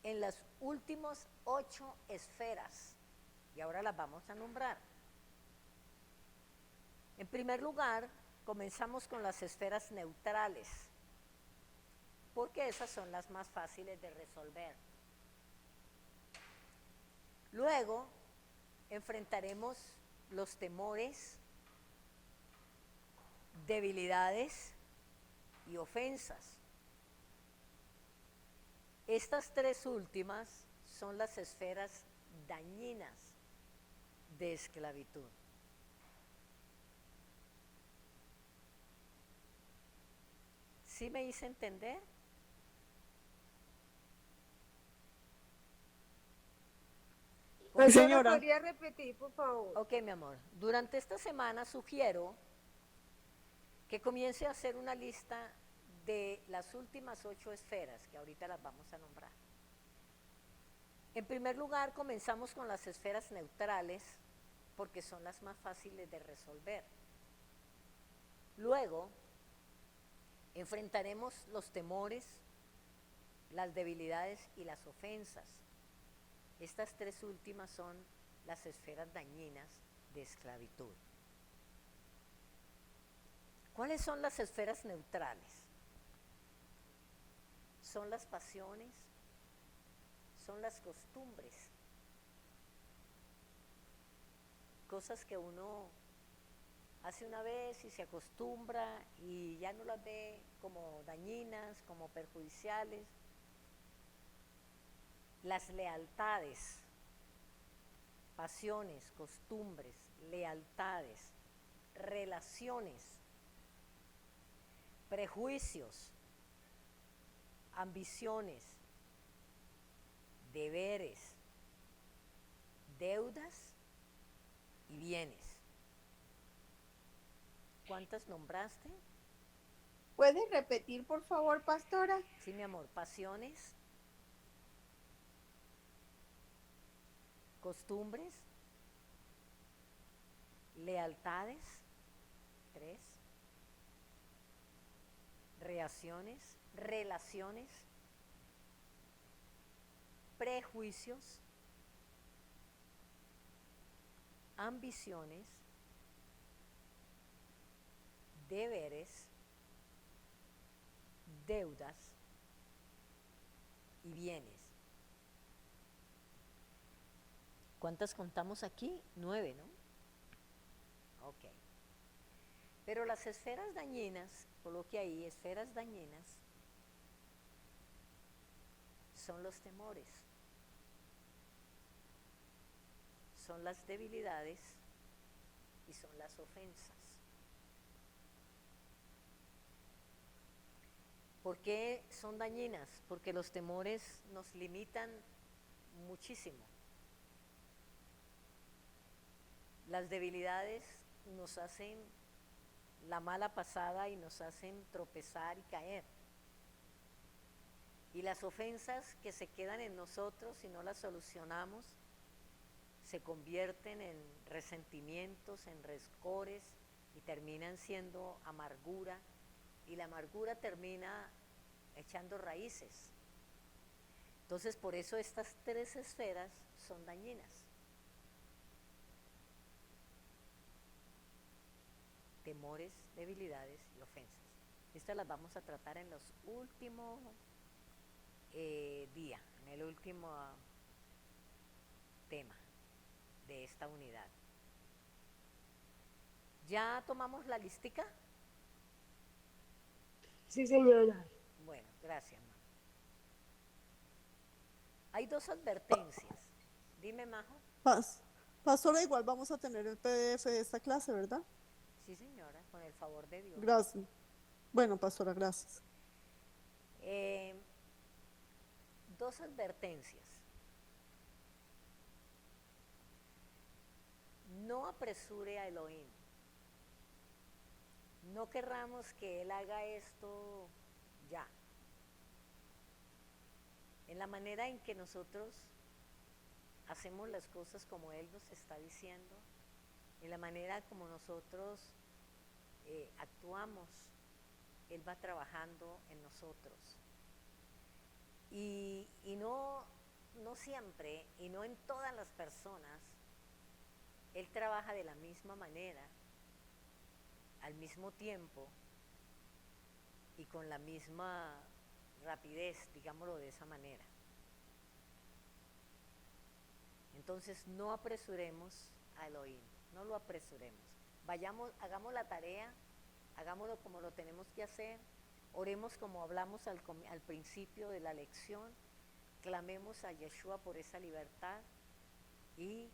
en las últimas 8 esferas, y ahora las vamos a nombrar. En primer lugar, comenzamos con las esferas neutrales, porque esas son las más fáciles de resolver. Luego, enfrentaremos los temores, debilidades y ofensas. Estas 3 últimas son las esferas dañinas de esclavitud. ¿Sí me hice entender? Pues Señora. ¿podría repetir, por favor? Ok, mi amor. Durante esta semana sugiero que comience a hacer una lista de las últimas 8 esferas, que ahorita las vamos a nombrar. En primer lugar, comenzamos con las esferas neutrales, porque son las más fáciles de resolver. Luego, enfrentaremos los temores, las debilidades y las ofensas. Estas 3 últimas son las esferas dañinas de esclavitud. ¿Cuáles son las esferas neutrales? Son las pasiones, son las costumbres, cosas que uno hace una vez y se acostumbra y ya no las ve como dañinas, como perjudiciales. Las lealtades, pasiones, costumbres, lealtades, relaciones, prejuicios, ambiciones, deberes, deudas y bienes. ¿Cuántas nombraste? ¿Puede repetir, por favor, pastora? Sí, mi amor. Pasiones, costumbres, lealtades, 3, relaciones, prejuicios, ambiciones, deberes, deudas y bienes. ¿Cuántas contamos aquí? 9, ¿no? Ok. Pero las esferas dañinas, coloque ahí, esferas dañinas, son los temores, son las debilidades y son las ofensas. ¿Por qué son dañinas? Porque los temores nos limitan muchísimo. Las debilidades nos hacen la mala pasada y nos hacen tropezar y caer. Y las ofensas que se quedan en nosotros si no las solucionamos se convierten en resentimientos, en rencores y terminan siendo amargura, y la amargura termina echando raíces. Entonces, por eso estas 3 esferas son dañinas. Temores, debilidades y ofensas. Estas las vamos a tratar en los últimos días, en el último tema de esta unidad. ¿Ya tomamos la listica? Sí, señora. Bueno, gracias, mamá. Hay 2 advertencias. Dime, Majo. Pastora, igual vamos a tener el PDF de esta clase, ¿verdad? Sí, señora, con el favor de Dios. Gracias. Bueno, pastora, gracias. 2 advertencias. No apresure a Elohim. No querramos que Él haga esto ya. En la manera en que nosotros hacemos las cosas como Él nos está diciendo, en la manera como nosotros actuamos, Él va trabajando en nosotros. Y no siempre, y no en todas las personas, Él trabaja de la misma manera, al mismo tiempo y con la misma rapidez, digámoslo de esa manera. Entonces no apresuremos a Elohim, no lo apresuremos. Vayamos, hagamos la tarea, hagámoslo como lo tenemos que hacer, oremos como hablamos al principio de la lección, clamemos a Yeshua por esa libertad y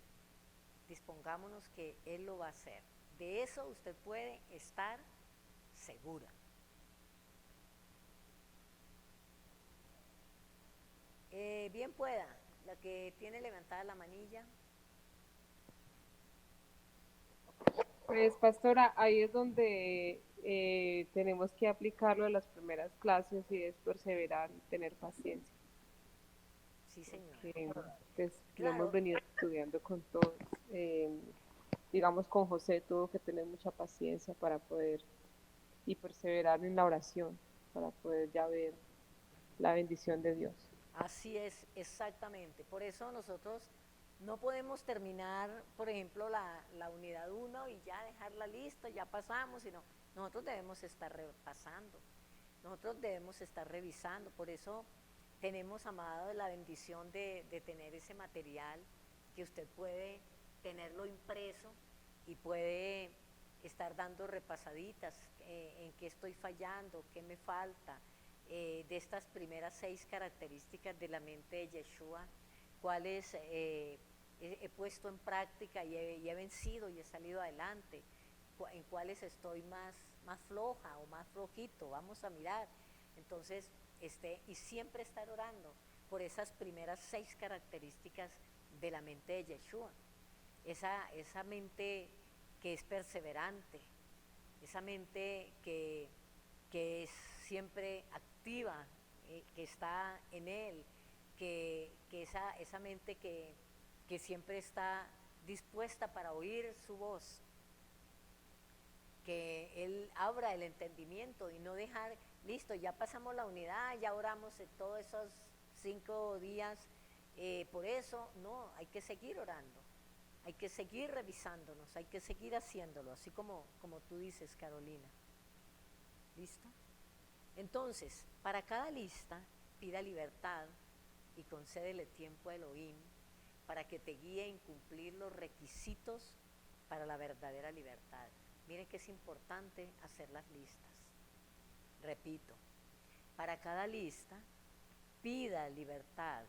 dispongámonos que Él lo va a hacer. De eso usted puede estar segura. Bien pueda, la que tiene levantada la manilla. Pues, pastora, ahí es donde tenemos que aplicarlo en las primeras clases y es perseverar y tener paciencia. Sí, señor. Que, pues, lo hemos Claro, venido estudiando con todos. Digamos, con José tuvo que tener mucha paciencia para poder y perseverar en la oración, para poder ya ver la bendición de Dios. así es, exactamente. Por eso nosotros no podemos terminar, por ejemplo, la unidad uno y ya dejarla lista, ya pasamos, sino nosotros debemos estar repasando, nosotros debemos estar revisando. Por eso tenemos, amado, la bendición de tener ese material que usted puede tenerlo impreso y puede estar dando repasaditas en qué estoy fallando, qué me falta, de estas primeras 6 características de la mente de Yeshua, cuáles he puesto en práctica y he vencido y he salido adelante, en cuáles estoy más floja o más flojito, vamos a mirar. Entonces, y siempre estar orando por esas primeras 6 características de la mente de Yeshua. Esa mente que es perseverante, esa mente que es siempre activa, que está en él, que esa mente que siempre está dispuesta para oír su voz, que él abra el entendimiento y no dejar, listo, ya pasamos la unidad, ya oramos en todos esos 5 días, por eso, no, hay que seguir orando, hay que seguir revisándonos, hay que seguir haciéndolo, así como tú dices, Carolina. ¿Listo? Entonces, para cada lista, pida libertad y concédele tiempo a Elohim para que te guíe en cumplir los requisitos para la verdadera libertad. Miren que es importante hacer las listas. Repito, para cada lista, pida libertad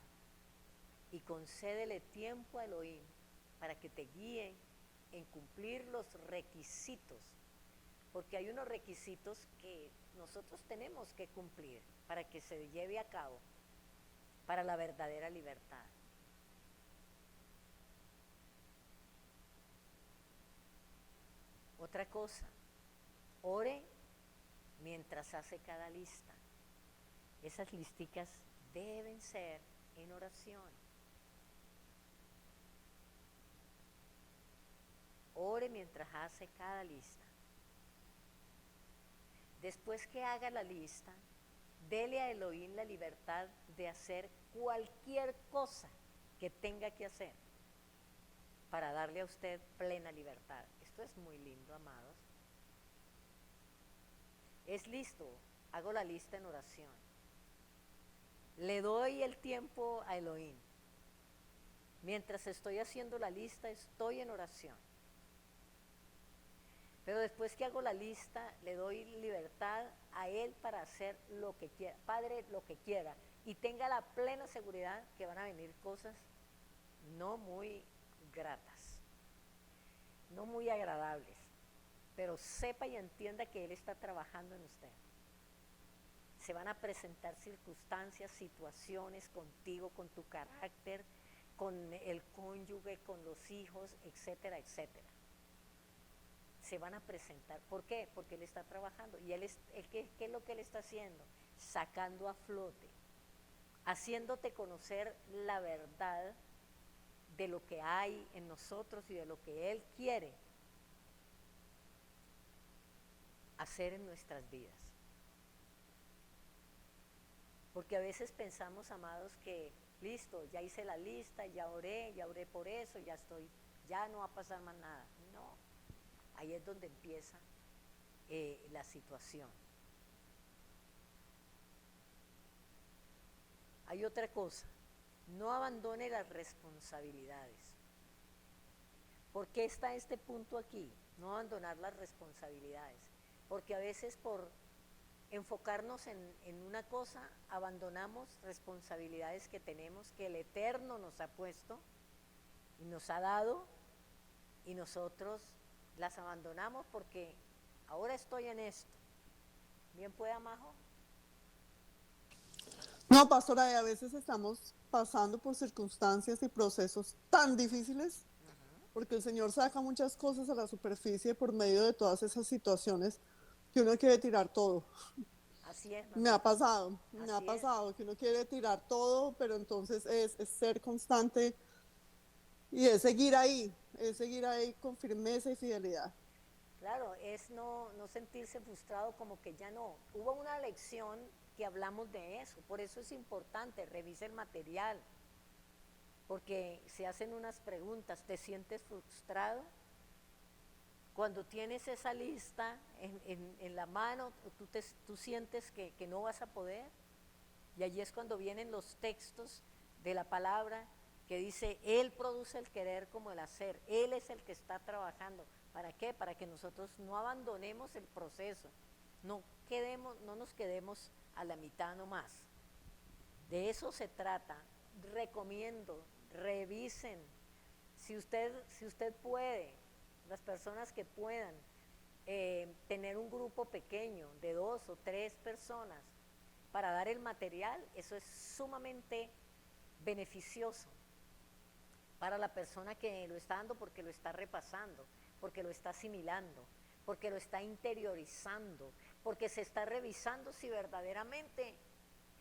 y concédele tiempo a Elohim para que te guíe en cumplir los requisitos, porque hay unos requisitos que nosotros tenemos que cumplir para que se lleve a cabo para la verdadera libertad. Otra cosa, ore mientras hace cada lista. Esas listicas deben ser en oración. Ore mientras hace cada lista. Después que haga la lista, dele a Elohim la libertad de hacer cualquier cosa que tenga que hacer para darle a usted plena libertad. Esto es muy lindo, amados. Es listo, hago la lista en oración. Le doy el tiempo a Elohim. Mientras estoy haciendo la lista, estoy en oración. Pero después que hago la lista, le doy libertad a él para hacer lo que quiera. Padre, lo que quiera. Y tenga la plena seguridad que van a venir cosas no muy gratas, no muy agradables. Pero sepa y entienda que él está trabajando en usted. Se van a presentar circunstancias, situaciones contigo, con tu carácter, con el cónyuge, con los hijos, etcétera, etcétera. Se van a presentar. ¿Por qué? Porque él está trabajando. ¿Y qué es lo que él está haciendo? Sacando a flote, haciéndote conocer la verdad de lo que hay en nosotros y de lo que él quiere hacer en nuestras vidas. Porque a veces pensamos, amados, que listo, ya hice la lista, ya oré por eso, ya no va a pasar más nada. No, ahí es donde empieza la situación. Hay otra cosa, no abandone las responsabilidades. ¿Por qué está este punto aquí? No abandonar las responsabilidades. Porque a veces por enfocarnos en una cosa, abandonamos responsabilidades que tenemos, que el Eterno nos ha puesto y nos ha dado, y nosotros las abandonamos porque ahora estoy en esto. ¿Bien pueda, Majo? No, pastora, y a veces estamos pasando por circunstancias y procesos tan difíciles, porque el Señor saca muchas cosas a la superficie por medio de todas esas situaciones que uno quiere tirar todo. Así es, Me ha mamita. pasado, me ha Así es. pasado que uno quiere tirar todo, pero entonces es ser constante y es seguir ahí con firmeza y fidelidad. Claro, es no sentirse frustrado como que ya no. Hubo una lección que hablamos de eso, por eso es importante, revisa el material, porque se hacen unas preguntas, ¿te sientes frustrado? Cuando tienes esa lista en la mano, tú sientes que no vas a poder, y allí es cuando vienen los textos de la palabra que dice, Él produce el querer como el hacer, Él es el que está trabajando. ¿Para qué? Para que nosotros no abandonemos el proceso, no nos quedemos a la mitad nomás. De eso se trata. Recomiendo, revisen. Si usted puede, las personas que puedan tener un grupo pequeño de 2 o 3 personas para dar el material, eso es sumamente beneficioso para la persona que lo está dando, porque lo está repasando, porque lo está asimilando, porque lo está interiorizando, porque se está revisando si verdaderamente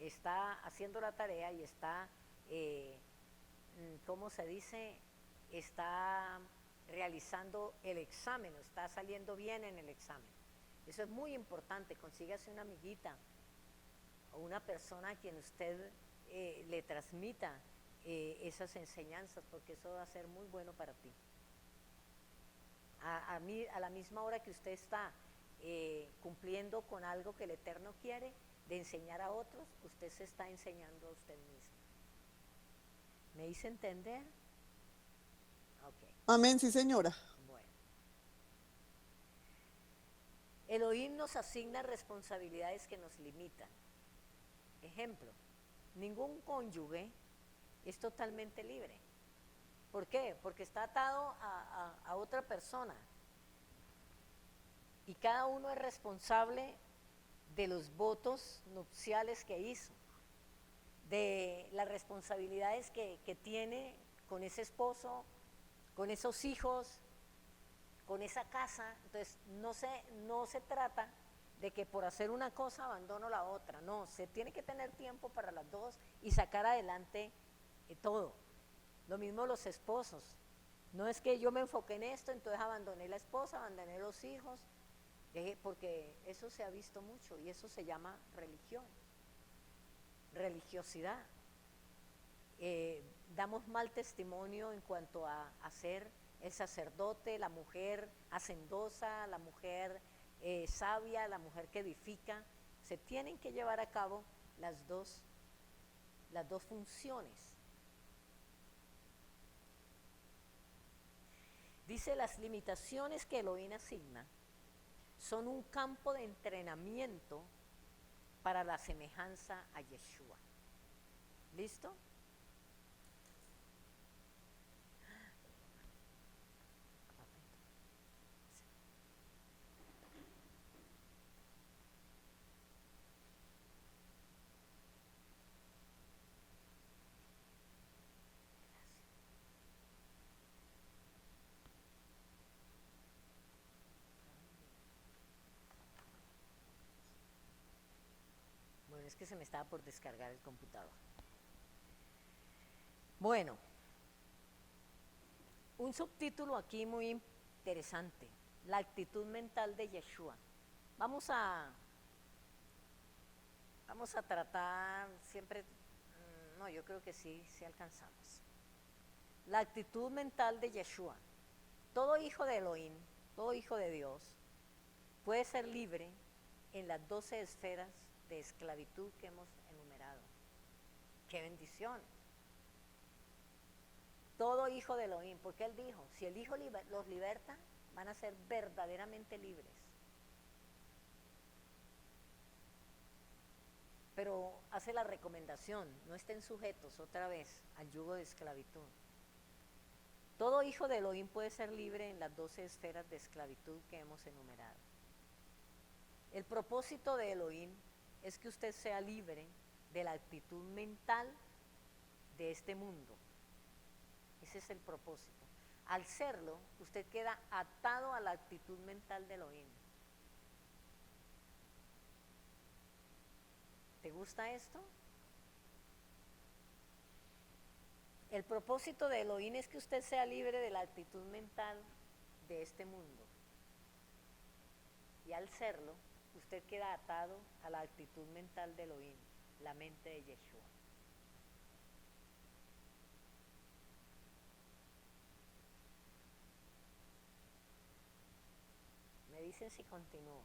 está haciendo la tarea y está, ¿cómo se dice? Está realizando el examen o está saliendo bien en el examen. Eso es muy importante. Consígase una amiguita o una persona a quien usted le transmita esas enseñanzas, porque eso va a ser muy bueno para ti. A la misma hora que usted está cumpliendo con algo que el Eterno quiere, de enseñar a otros, usted se está enseñando a usted mismo. ¿Me hice entender? Ok, Amén, sí señora. bueno. Elohim nos asigna responsabilidades que nos limitan. Ejemplo, ningún cónyuge es totalmente libre. ¿Por qué? Porque está atado a otra persona. Y cada uno es responsable de los votos nupciales que hizo, de las responsabilidades que tiene con ese esposo, con esos hijos, con esa casa. Entonces no se trata de que por hacer una cosa abandono la otra, no, se tiene que tener tiempo para las dos y sacar adelante todo. Lo mismo los esposos, no es que yo me enfoqué en esto, entonces abandoné la esposa, abandoné los hijos, porque eso se ha visto mucho y eso se llama religión, religiosidad. Damos mal testimonio en cuanto a ser el sacerdote, la mujer hacendosa, la mujer sabia, la mujer que edifica. Se tienen que llevar a cabo las dos funciones. Dice, las limitaciones que Elohim asigna son un campo de entrenamiento para la semejanza a Yeshua. ¿Listo? Bueno, es que se me estaba por descargar el computador. Bueno, un subtítulo aquí muy interesante, la actitud mental de Yeshua. Vamos a tratar siempre, no, yo creo que sí alcanzamos. La actitud mental de Yeshua. Todo hijo de Elohim, todo hijo de Dios, puede ser libre en las 12 esferas de esclavitud que hemos enumerado. ¡Qué bendición! Todo hijo de Elohim, porque él dijo, si el hijo los liberta, van a ser verdaderamente libres. Pero hace la recomendación, no estén sujetos otra vez al yugo de esclavitud. Todo hijo de Elohim puede ser libre en las 12 esferas de esclavitud que hemos enumerado. El propósito de Elohim es que usted sea libre de la actitud mental de este mundo. Ese es el propósito. Al serlo, usted queda atado a la actitud mental de Elohim. ¿Te gusta esto? El propósito de Elohim es que usted sea libre de la actitud mental de este mundo. Y al serlo, usted queda atado a la actitud mental de Elohim, la mente de Yeshua. Me dicen si continúo.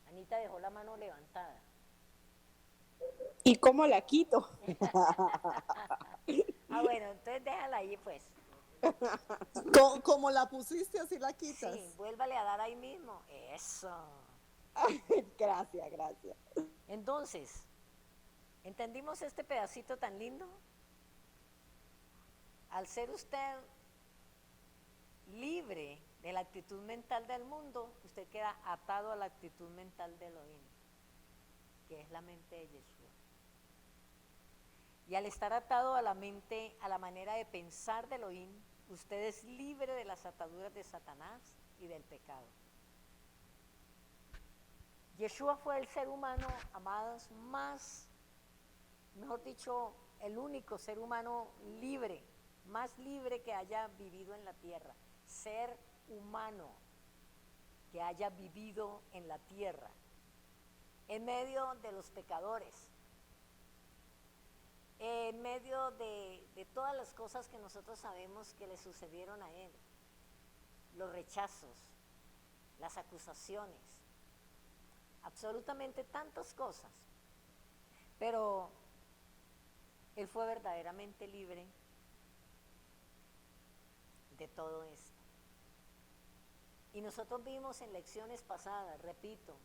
Anita dejó la mano levantada. ¿Y cómo la quito? Ah, bueno, entonces déjala ahí pues. Como la pusiste, así la quitas. Sí, vuélvale a dar ahí mismo. Eso. Gracias, gracias. Entonces, ¿entendimos este pedacito tan lindo? Al ser usted libre de la actitud mental del mundo, usted queda atado a la actitud mental de Elohim, que es la mente de Yeshua. Y al estar atado a la mente, a la manera de pensar de Elohim, usted es libre de las ataduras de Satanás y del pecado. Yeshua fue el ser humano, amados, mejor dicho, el único ser humano libre, más libre que haya vivido en la tierra. Ser humano que haya vivido en la tierra, en medio de los pecadores, en medio de todas las cosas que nosotros sabemos que le sucedieron a él, los rechazos, las acusaciones, absolutamente tantas cosas, pero él fue verdaderamente libre de todo esto. Y nosotros vimos en lecciones pasadas, repito,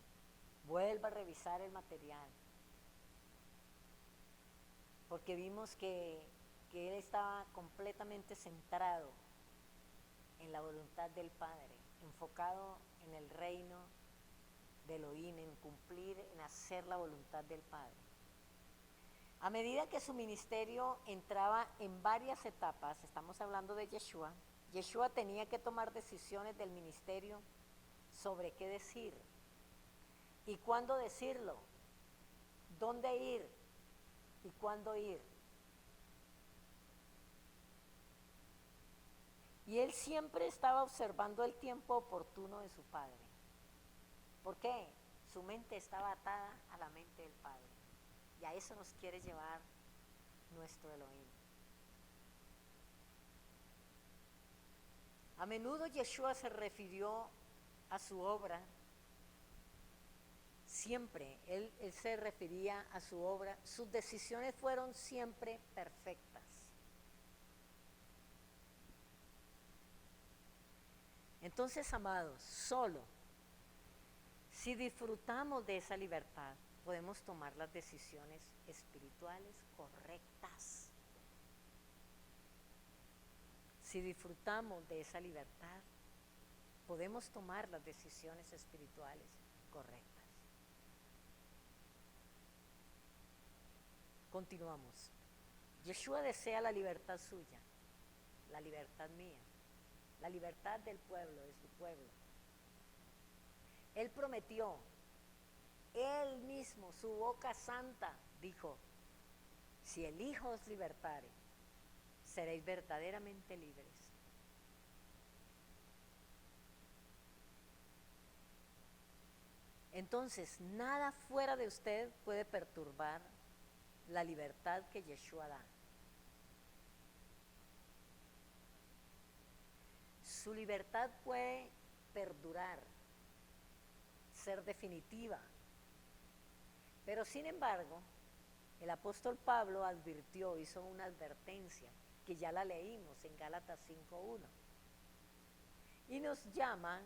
vuelva a revisar el material, porque vimos que él estaba completamente centrado en la voluntad del Padre, enfocado en el reino de Elohim, en cumplir, en hacer la voluntad del Padre. A medida que su ministerio entraba en varias etapas, estamos hablando de Yeshua, Yeshua tenía que tomar decisiones del ministerio sobre qué decir y cuándo decirlo, dónde ir y cuándo ir. Y él siempre estaba observando el tiempo oportuno de su Padre. ¿Por qué? Su mente estaba atada a la mente del Padre. Y a eso nos quiere llevar nuestro Elohim. A menudo Yeshua se refirió a su obra, siempre, él se refería a su obra, sus decisiones fueron siempre perfectas. Entonces, amados, solo si disfrutamos de esa libertad, podemos tomar las decisiones espirituales correctas. Si disfrutamos de esa libertad, podemos tomar las decisiones espirituales correctas. Continuamos. Yeshua desea la libertad suya, la libertad mía, la libertad del pueblo, de su pueblo. Él prometió, él mismo, su boca santa, dijo, si el Hijo os libertare, seréis verdaderamente libres. Entonces, nada fuera de usted puede perturbar la libertad que Yeshua da. Su libertad puede perdurar, ser definitiva, pero sin embargo, el apóstol Pablo advirtió, hizo una advertencia, que ya la leímos en Gálatas 5:1, y nos llama,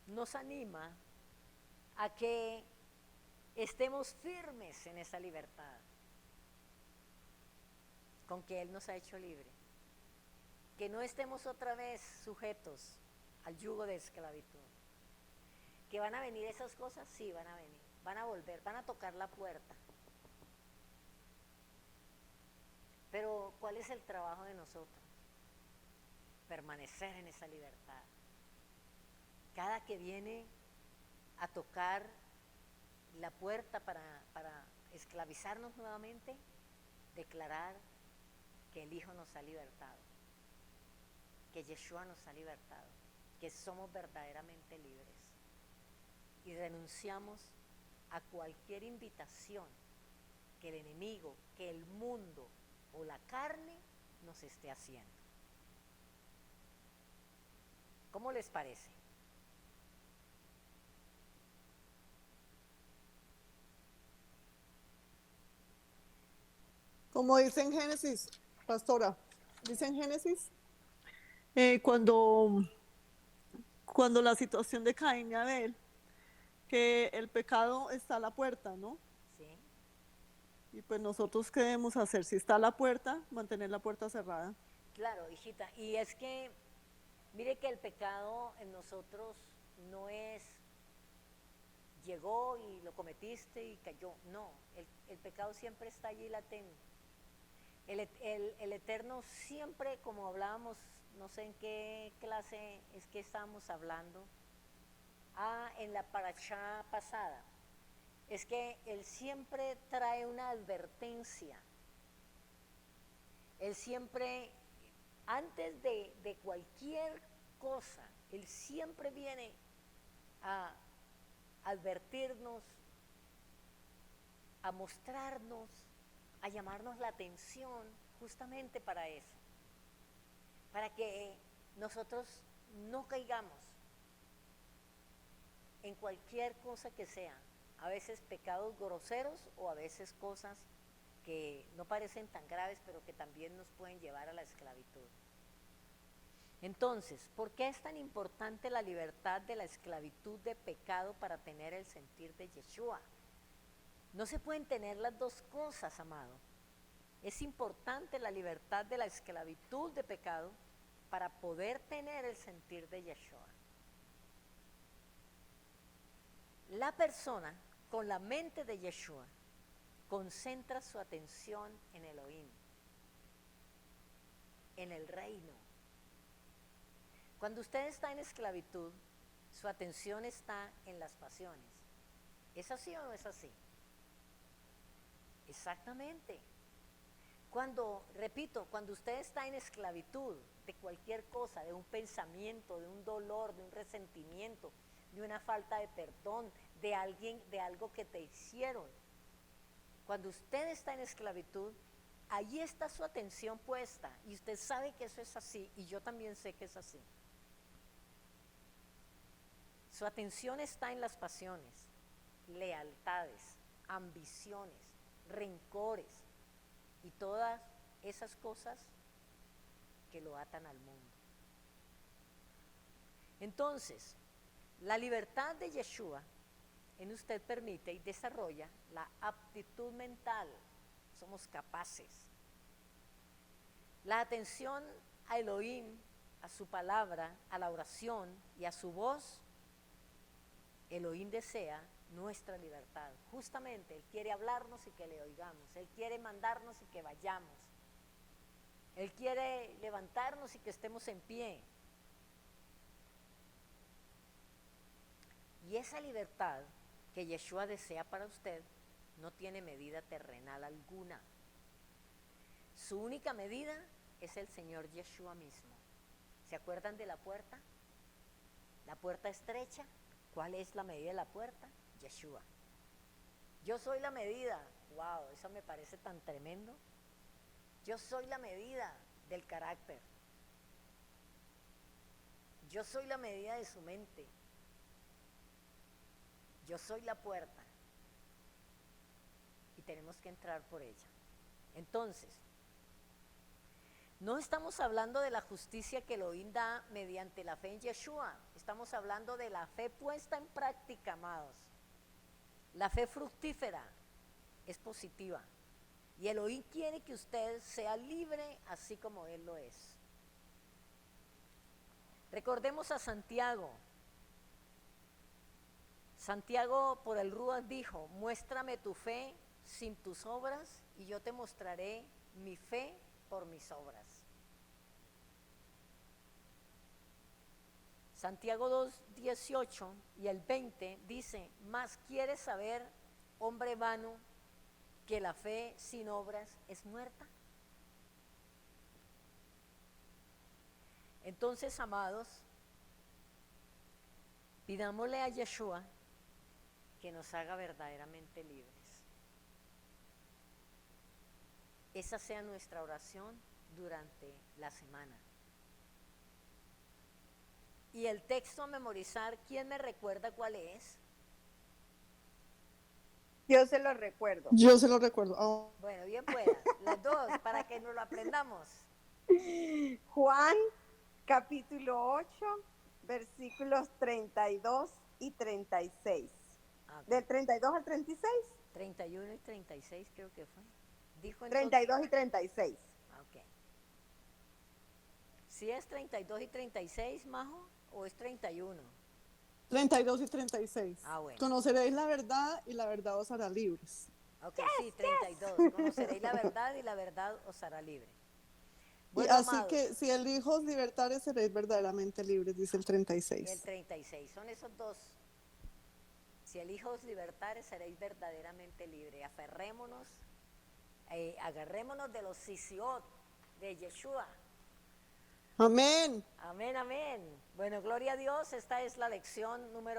nos anima a que estemos firmes en esa libertad con que Él nos ha hecho libre, que no estemos otra vez sujetos al yugo de esclavitud. ¿Que van a venir esas cosas? Sí, van a venir, van a volver, van a tocar la puerta. Pero ¿cuál es el trabajo de nosotros? Permanecer en esa libertad. Cada que viene a tocar la puerta para esclavizarnos nuevamente, declarar que el Hijo nos ha libertado, que Yeshua nos ha libertado, que somos verdaderamente libres. Y renunciamos a cualquier invitación que el enemigo, que el mundo o la carne nos esté haciendo. ¿Cómo les parece? Como dice en Génesis, pastora, dice en Génesis, cuando la situación de Caín y Abel, que el pecado está a la puerta, ¿no? ¿Sí? Y pues nosotros, ¿qué debemos hacer? Si está a la puerta, mantener la puerta cerrada. Claro, hijita. Y es que, mire que el pecado en nosotros no es llegó y lo cometiste y cayó. No, el pecado siempre está allí latente. El Eterno siempre, como hablábamos, no sé en qué clase es que estábamos hablando, en la parashá pasada, es que Él siempre trae una advertencia. Él siempre, antes de cualquier cosa, Él siempre viene a advertirnos, a mostrarnos, a llamarnos la atención justamente para eso, para que nosotros no caigamos en cualquier cosa que sea, a veces pecados groseros o a veces cosas que no parecen tan graves, pero que también nos pueden llevar a la esclavitud. Entonces, ¿por qué es tan importante la libertad de la esclavitud de pecado para tener el sentir de Yeshua? No se pueden tener las dos cosas, amado. Es importante la libertad de la esclavitud de pecado para poder tener el sentir de Yeshua. La persona con la mente de Yeshua concentra su atención en Elohim, en el reino. Cuando usted está en esclavitud, su atención está en las pasiones. ¿Es así o no es así? Exactamente. Repito, cuando usted está en esclavitud de cualquier cosa, de un pensamiento, de un dolor, de un resentimiento, de una falta de perdón, de algo que te hicieron, cuando usted está en esclavitud, allí está su atención puesta y usted sabe que eso es así y yo también sé que es así. Su atención está en las pasiones, lealtades, ambiciones, rencores y todas esas cosas que lo atan al mundo. Entonces, la libertad de Yeshua en usted permite y desarrolla la aptitud mental. Somos capaces. La atención a Elohim, a su palabra, a la oración y a su voz. Elohim desea nuestra libertad. Justamente Él quiere hablarnos y que le oigamos. Él quiere mandarnos y que vayamos. Él quiere levantarnos y que estemos en pie. Y esa libertad que Yeshua desea para usted no tiene medida terrenal alguna. Su única medida es el Señor Yeshua mismo. ¿Se acuerdan de la puerta? La puerta estrecha. ¿Cuál es la medida de la puerta? Yeshua. Yo soy la medida. Wow, eso me parece tan tremendo. Yo soy la medida del carácter. Yo soy la medida de su mente. Yo soy la puerta. Y tenemos que entrar por ella. Entonces, no estamos hablando de la justicia que Elohim da mediante la fe en Yeshua. Estamos hablando de la fe puesta en práctica, amados. La fe fructífera es positiva. Y Elohim quiere que usted sea libre así como Él lo es. Recordemos a Santiago. Santiago por el Ruach dijo, muéstrame tu fe sin tus obras y yo te mostraré mi fe por mis obras. Santiago 2:18 y el 20 dice, más quieres saber hombre vano, que la fe sin obras es muerta. Entonces, amados, pidámosle a Yeshua que nos haga verdaderamente libres. Esa sea nuestra oración durante la semana. Y el texto a memorizar, ¿quién me recuerda cuál es? Yo se lo recuerdo. Yo se lo recuerdo. Bueno, bien pueda, las dos, para que nos lo aprendamos. Juan capítulo 8, versículos 32 y 36. Ok. Del 32 al 36. 31 y 36 creo que fue. Dijo entonces, 32 y 36. ok. ¿Sí es 32 y 36, Majo, o es 31? 32 y 36. Ah, bueno. Conoceréis la verdad y la verdad os hará libres. Ok, sí, 32. Conoceréis la verdad y la verdad os hará libre. Y Bueno, así amados, que si el Hijo os libertare, seréis verdaderamente libres, dice el y el 36. 36, son esos dos. Si el Hijo os libertare, seréis verdaderamente libres. Aferrémonos, agarrémonos de los sisiot de Yeshua. Amén. Amén, amén. Bueno, gloria a Dios, esta es la lección número